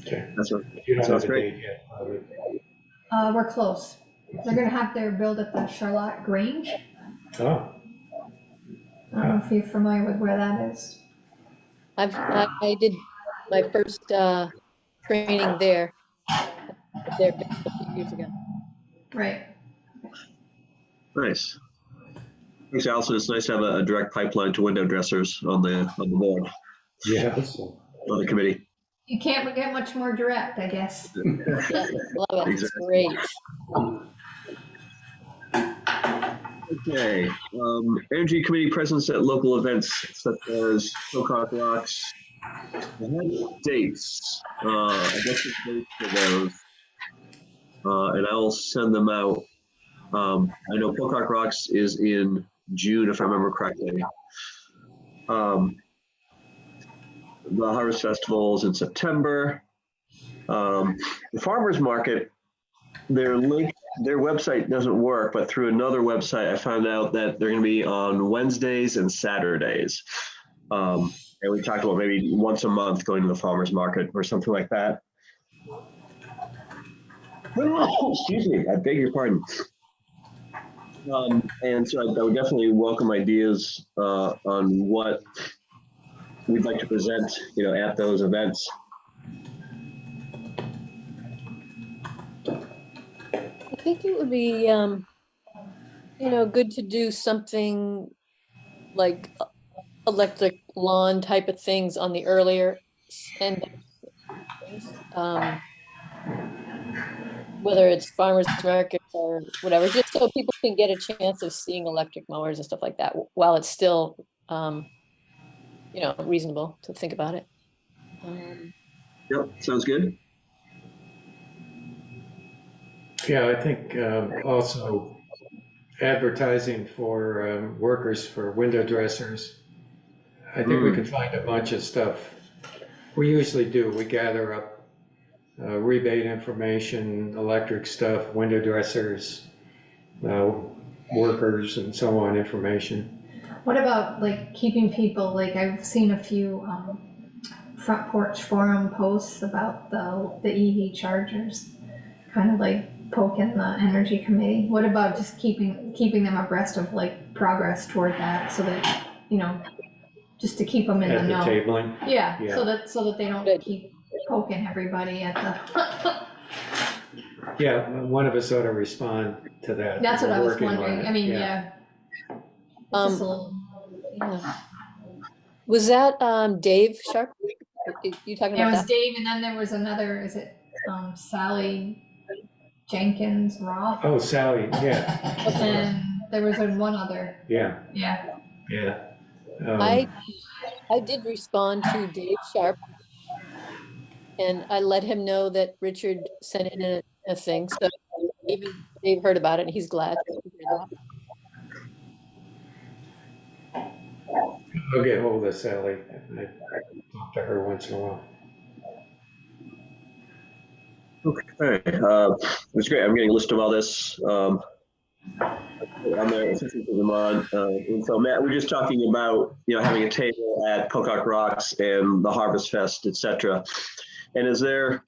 Okay. That's right. You don't Sounds have a great. date yet, probably. We're close. They're gonna have their build at the Charlotte Grange. Oh, I don't know if you're familiar with where that is. I did my first training there a few years ago. Right. Nice. Thanks, Allison. It's nice to have a direct pipeline to window dressers on the board, yeah, so, on the committee. You can't get much more direct, I guess. Yeah, love it. It's Exactly. great. Okay. Energy committee presence at local events such as Pocock Rocks. I have dates. I guess the dates for those. And I'll send them out. I know Pocock Rocks is in June, if I remember correctly. The Harvest Festival is in September. The Farmers Market, their website doesn't work, but through another website, I found out that they're going to be on Wednesdays and Saturdays. And we talked about maybe once a month going to the Farmers Market or something like that. Excuse me, I beg your pardon. And so I would definitely welcome ideas on what we'd like to present, at those events. I think it would be, good to do something like electric lawn type of things on the earlier end of things. Whether it's farmers market or whatever, just so people can get a chance of seeing electric mowers and stuff like that while it's still, reasonable to think about it. Yep, sounds good. yeah, I think also advertising for workers for window dressers. I think we can find a bunch of stuff. We usually do. We gather up rebate information, electric stuff, window dressers, workers, and so on information. What about like keeping people, like I've seen a few front porch forum posts about the EV chargers, kind of like poking the energy committee. What about just keeping them abreast of like progress toward that, so that, just to keep them in At the the know. tabling. Yeah, Yeah. so that they don't Good. keep poking everybody at the. Yeah, one of us ought to respond to that. That's what We're I was working on wondering. it. I mean, yeah. It's just a little. Yeah. Was that Dave Sharp? You talking Yeah, it about was that? Dave, and then there was another. Is it Sally Jenkins Roth? Oh, Sally, yeah, And there was one other. yeah, Yeah. yeah. I did respond to Dave Sharp, and I let him know that Richard sent in a thing, so even Dave heard about it, and he's glad to hear that. I'll get hold of Sally. I talk to her once in a while. Okay, that's great. I'm getting a list of all this. On the Assistant to Vermont info. Matt, we're just talking about, having a table at Pocock Rocks and the Harvest Fest, et cetera. And is there,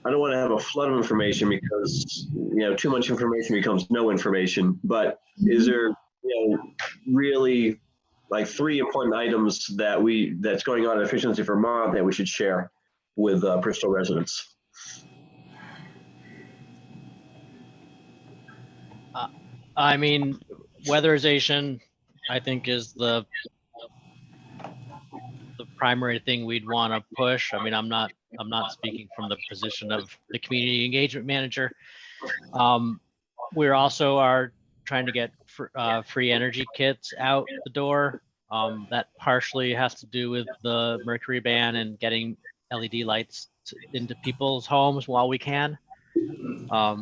I don't want to have a flood of information because, too much information becomes no information, but is there, really like 3 important items that's going on at Efficiency Vermont that we should share with Bristol residents? I mean, weatherization, I think, is the primary thing we'd want to push. I mean, I'm not speaking from the position of the community engagement manager. We're also are trying to get free energy kits out the door. That partially has to do with the mercury ban and getting LED lights into people's homes while we can.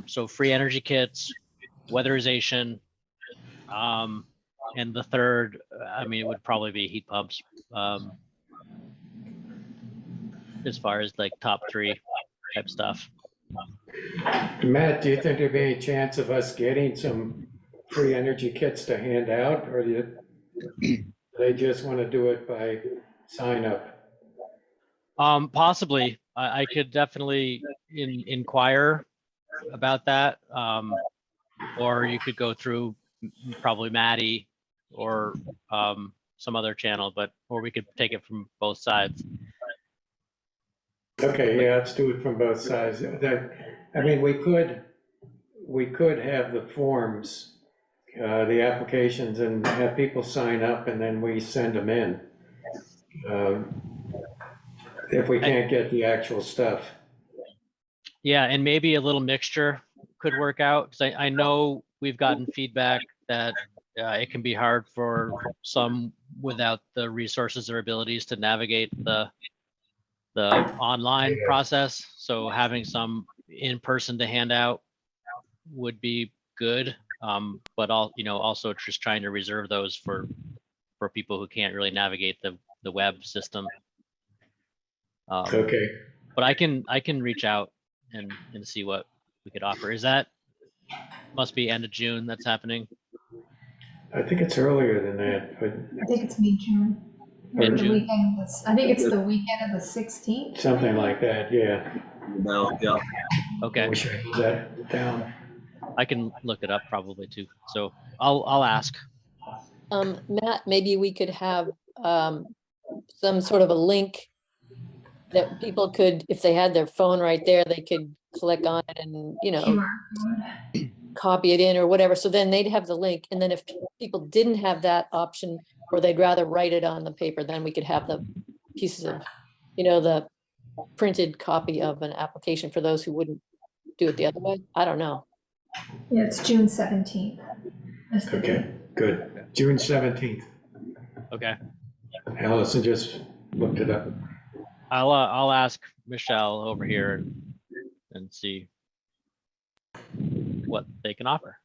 So free energy kits, weatherization, and the third, I mean, it would probably be heat pumps. As far as like top 3 type stuff. Matt, do you think there'd be any chance of us getting some free energy kits to hand out, or do they just want to do it by sign up? Possibly. I could definitely inquire about that. Or you could go through probably Maddie or some other channel, or we could take it from both sides. Okay, yeah, let's do it from both sides. I mean, we could have the forms, the applications, and have people sign up, and then we send them in. If we can't get the actual stuff. Yeah, and maybe a little mixture could work out, because I know we've gotten feedback that it can be hard for some without the resources or abilities to navigate the online process. So having some in person to hand out would be good. But also just trying to reserve those for people who can't really navigate the web system. Okay. But I can reach out and see what we could offer. Is that must be end of June that's happening? I think it's earlier than that, but I think it's mid-June. Mid-June? I think it's the weekend of the 16th. something like that, yeah. No, yeah. Okay. I wish I had that down. I can look it up probably too. So I'll ask. Matt, maybe we could have some sort of a link that people could, if they had their phone right there, they could click on it and, QR code. copy it in or whatever. So then they'd have the link. And then if people didn't have that option, or they'd rather write it on the paper, then we could have the pieces of, the printed copy of an application for those who wouldn't do it the other way. I don't know. Yeah, it's June 17th. That's the date. Okay, good. June 17th. Okay. Allison just looked it up. I'll ask Michelle over here and see what they can offer.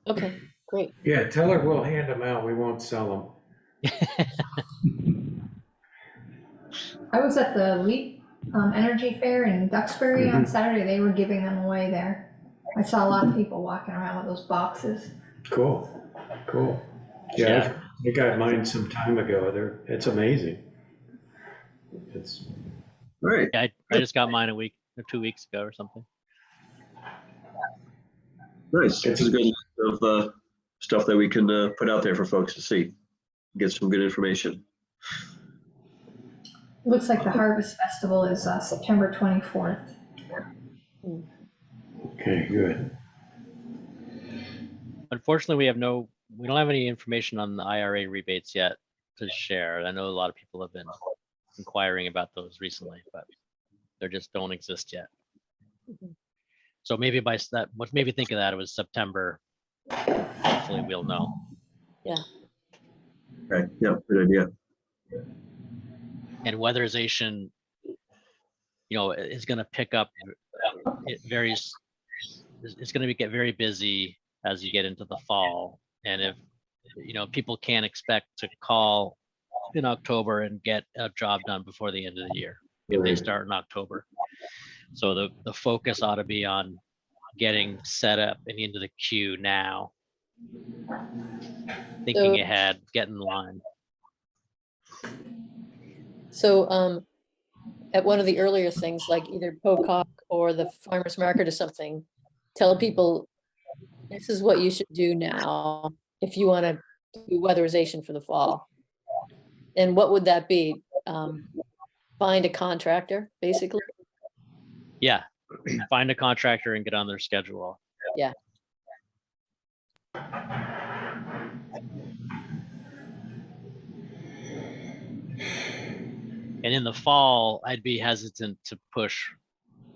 Okay, great. Yeah, tell her we'll hand them out. We won't sell I was at the LEAP Energy Fair in Duxbury on Saturday. They were giving them away there. I saw a lot of people walking around with those boxes. them. Cool. Yeah, I got mine some time ago. It's amazing. It's All right. Yeah, I just got mine a week or 2 weeks ago or something. Nice. This is a good list of stuff that we can put out there for folks to see. Get some good information. Looks like the Harvest Festival is September 24th. okay, good. Unfortunately, we don't have any information on the IRA rebates yet to share. I know a lot of people have been inquiring about those recently, but they just don't exist yet. So maybe by that, what made me think of that, it was September. Hopefully we'll know. Yeah. Okay. Yeah. Good idea. And weatherization, is going to pick up. It's going to get very busy as you get into the fall. And if, people can't expect to call in October and get a job done before the end of the year if they start in October. So the focus ought to be on getting set up and into the queue now thinking So- ahead, get in line. So, at one of the earlier things, like either Pocock or the farmer's market or something, tell people, this is what you should do now if you want to do weatherization for the fall. And what would that be? Find a contractor, basically? Yeah, find a contractor and get on their schedule. Yeah. And in the fall, I'd be hesitant to push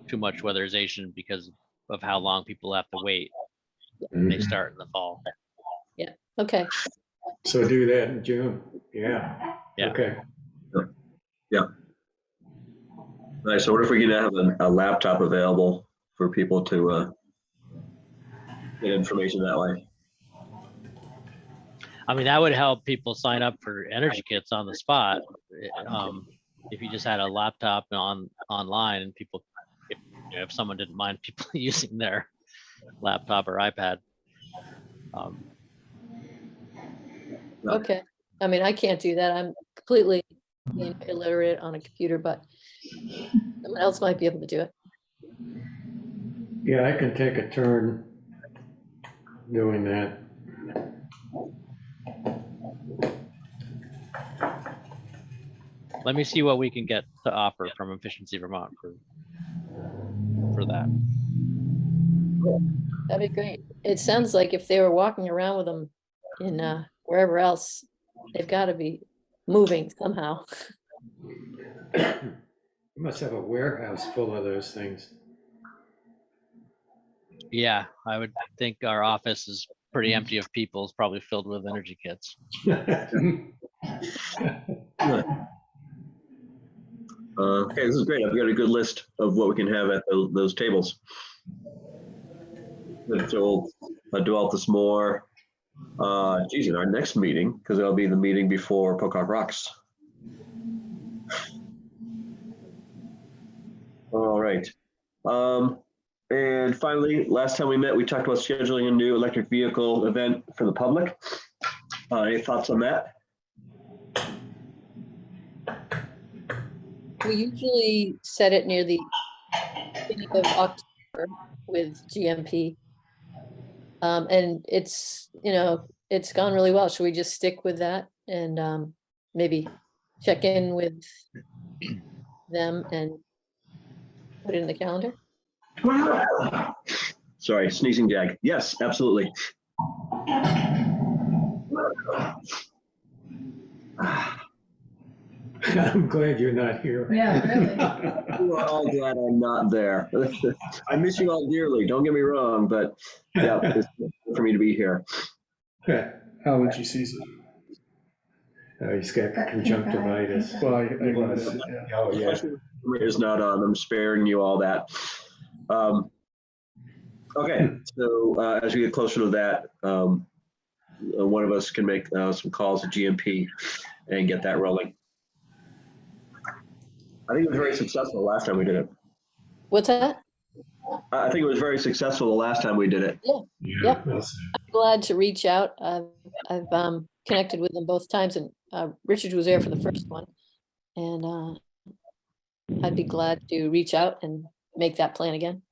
too much weatherization because of how long people have to wait when they start in the fall. Okay, So do that in June. Yeah. Yeah. Okay. Nice. So what if we can have a laptop available for people to get information that way? I mean, that would help people sign up for energy kits on the spot. If you just had a laptop online and people, if someone didn't mind people using their laptop or iPad. Yeah. okay. I mean, I can't do that. I'm completely illiterate on a computer, but someone else might be able to do it. Yeah, I can take a turn doing that. Let me see what we can get to offer from Efficiency Vermont for that. That'd be great. It sounds like if they were walking around with them in wherever else, they've got to be moving somehow. You must have a warehouse full of those things. Yeah, I would think our office is pretty empty of people. It's probably filled with energy kits. Okay, this is great. I've got a good list of what we can have at those tables. So we'll develop this more. Geez, in our next meeting, because that'll be the meeting before Pocock Rocks. All right. And finally, last time we met, we talked about scheduling a new electric vehicle event for the public. Any thoughts on that? We usually set it near the beginning of October with GMP. And it's gone really well. Should we just stick with that and maybe check in with them and put it in the calendar? Sorry, sneezing jag. Yes, absolutely. I'm glad you're not here. Yeah, really. We're all glad I'm not there. I miss you all dearly. Don't get me wrong, but yeah, it's good for me to be here. Allergy season. He's got conjunctivitis. Well, I guess, yeah. Oh, yeah. Summer is not on. I'm sparing you all that. Okay, so as we get closer to that, one of us can make some calls to GMP and get that rolling. I think it was very successful the last time we did it. What's that? I think it was very successful the last time we did it. Yep. Well said. I'm glad to reach out. I've connected with them both times, and Richard was there for the first one. And I'd be glad to reach out and make that plan again.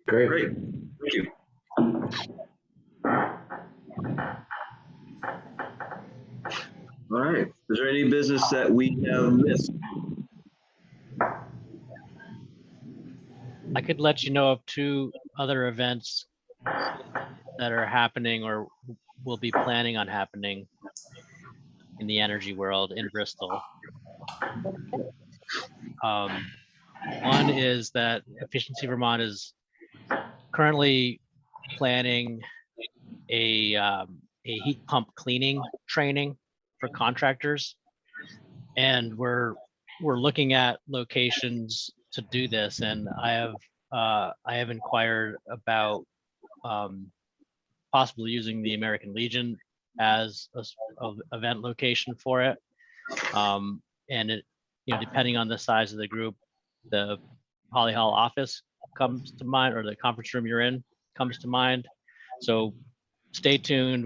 Great. Great, thank you. All right, is there any business that we have missed? I could let you know of 2 other events that are happening or will be planning on happening in the energy world in Bristol. One is that Efficiency Vermont is currently planning a heat pump cleaning training for contractors, and we're looking at locations to do this. And I have inquired about possibly using the American Legion as a event location for it. And it, depending on the size of the group, the Holly Hall office comes to mind, or the conference room you're in comes to mind. So stay tuned.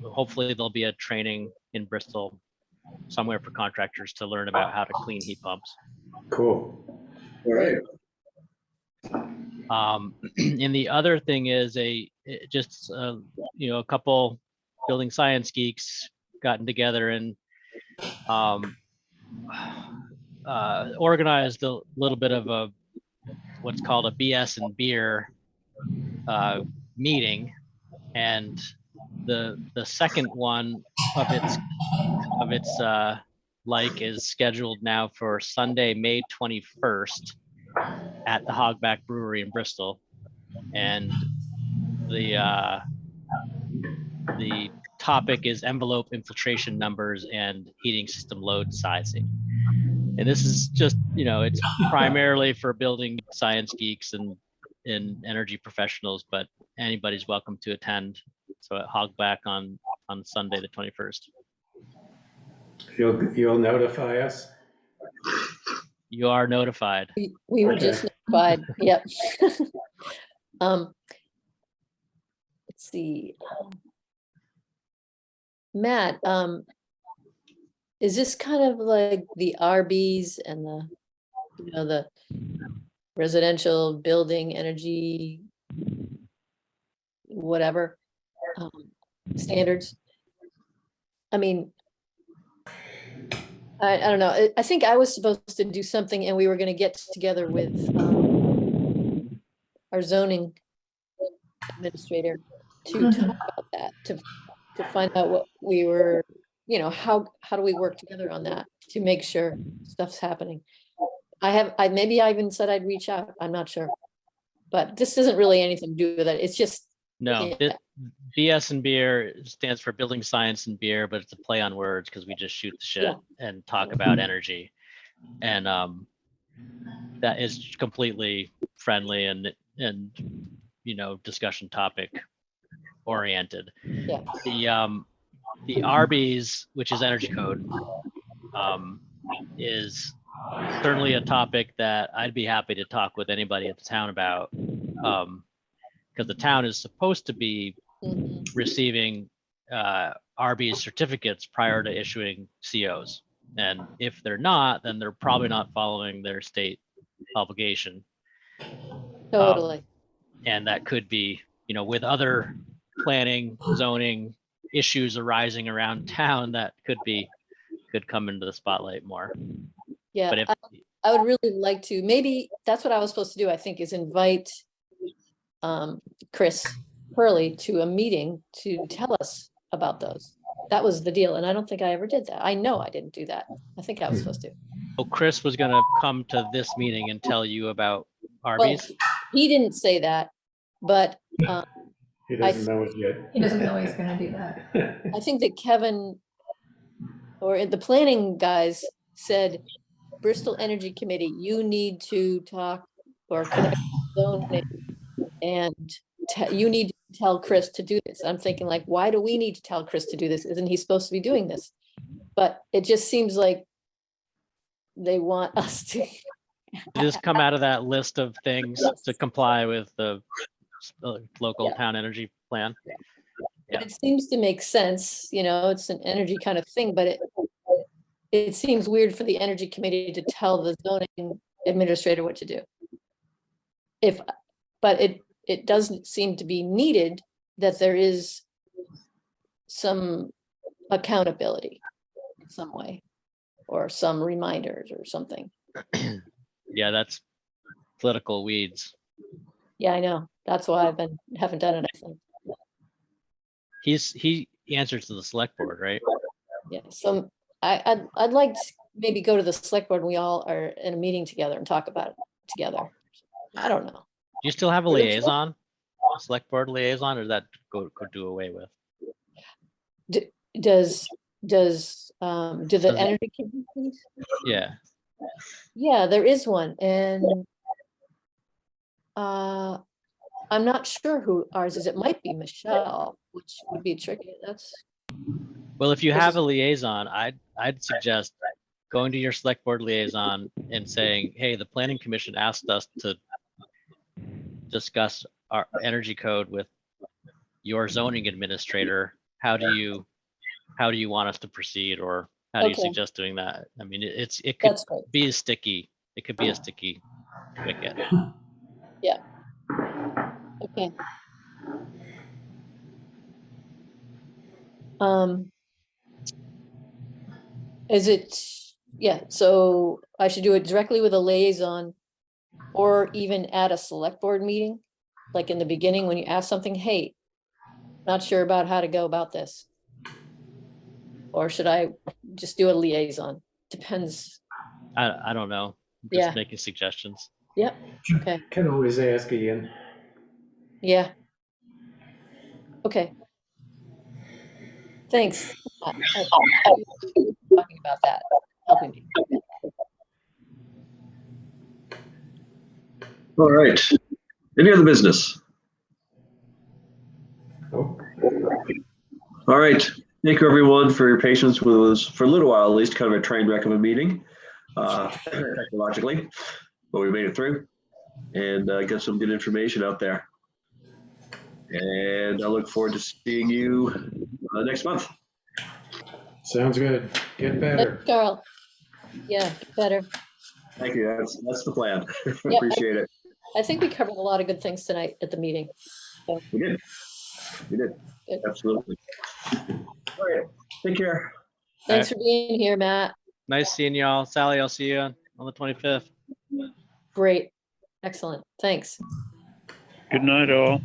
Hopefully there'll be a training in Bristol somewhere for contractors to learn about how to clean heat pumps. Cool. All right. And the other thing is a couple building science geeks gotten together and organized a little bit of what's called a BS and beer meeting, and the second one of its like is scheduled now for Sunday, May 21st at the Hogback Brewery in Bristol, and the topic is envelope infiltration numbers and heating system load sizing. And this is just, it's primarily for building science geeks and energy professionals, but anybody's welcome to attend. So at Hogback on Sunday, the 21st. You'll notify us? You are notified. We were Okay. just notified, yep. Let's see. Matt, is this kind of like the RBs and the residential building energy, whatever, standards? I mean, I don't know. I think I was supposed to do something and we were gonna get together with our zoning administrator to talk about that, to find out what we were, how do we work together on that to make sure stuff's happening. Maybe I even said I'd reach out, I'm not sure. But this isn't really anything to do with it. It's just. No, Yeah. BS and beer stands for building science and beer, but it's a play on words because we just shoot the shit and talk about energy. And that is completely friendly and discussion topic oriented. Yeah. The RBs, which is energy code, is certainly a topic that I'd be happy to talk with anybody at the town about, because the town is supposed to be receiving RB certificates prior to issuing COs. And if they're not, then they're probably not following their state obligation. Totally. And that could be, with other planning, zoning issues arising around town, that could come into the spotlight more. Yeah, But if I would really like to, maybe that's what I was supposed to do, I think, is invite Chris Hurley to a meeting to tell us about those. That was the deal, and I don't think I ever did that. I know I didn't do that. I think I was supposed to. Chris was going to come to this meeting and tell you about Well, RBs. he didn't say that, but He doesn't know it yet. He doesn't know he's gonna do that. I think that Kevin or the planning guys said, Bristol Energy Committee, you need to talk or connect zoning, and you need to tell Chris to do this. I'm thinking, like, why do we need to tell Chris to do this? Isn't he supposed to be doing this? But it just seems like they want us to. Did this come out of that list of things to comply with the local town energy plan? But it seems to make sense, it's an energy kind of thing, but it seems weird for the energy committee to tell the zoning administrator what to do. But it doesn't seem to be needed, that there is some accountability in some way, or some reminders or something. Yeah, that's political weeds. Yeah, I know. That's why haven't done it, I think. He answers to the select board, right? Yeah, so I'd like to maybe go to the select board and we all are in a meeting together and talk about it together. I don't know. Do you still have a liaison, a select board liaison, or does that go do away with? Does the energy committee? Yeah. Yeah, there is one, and I'm not sure who ours is. It might be Michelle, which would be tricky. Well, if you have a liaison, I'd suggest going to your select board liaison and saying, hey, the planning commission asked us to discuss our energy code with your zoning administrator, how do you want us to proceed, or how do you Okay. suggest doing that? I mean, it could That's great. be a sticky. It could be a sticky wicket. Okay. Um, is it, yeah, so I should do it directly with a liaison or even at a select board meeting? Like in the beginning, when you ask something, hey, not sure about how to go about this. Or should I just do a liaison? Depends. I don't know. I'm Yeah. just making suggestions. Yep, okay, Can always ask Ian. yeah. Okay. Thanks. Talking about that, helping me. All right. Any other business? Oh, All right. Thank you, everyone, for your patience with us for a little while, at least, kind of a train wreck of a meeting, technologically, but we made it through and got some good information out there. And I look forward to seeing you next month. sounds good. Get better. Carl, yeah, get better. Thank you. That's the plan. Yeah, Appreciate it. I think we covered a lot of good things tonight at the meeting. We did. We did. Good. Absolutely. All right. Take care. Thanks for being here, Matt. Nice seeing y'all. Sally, I'll see you on the 25th. Great, excellent, thanks. Good night, all.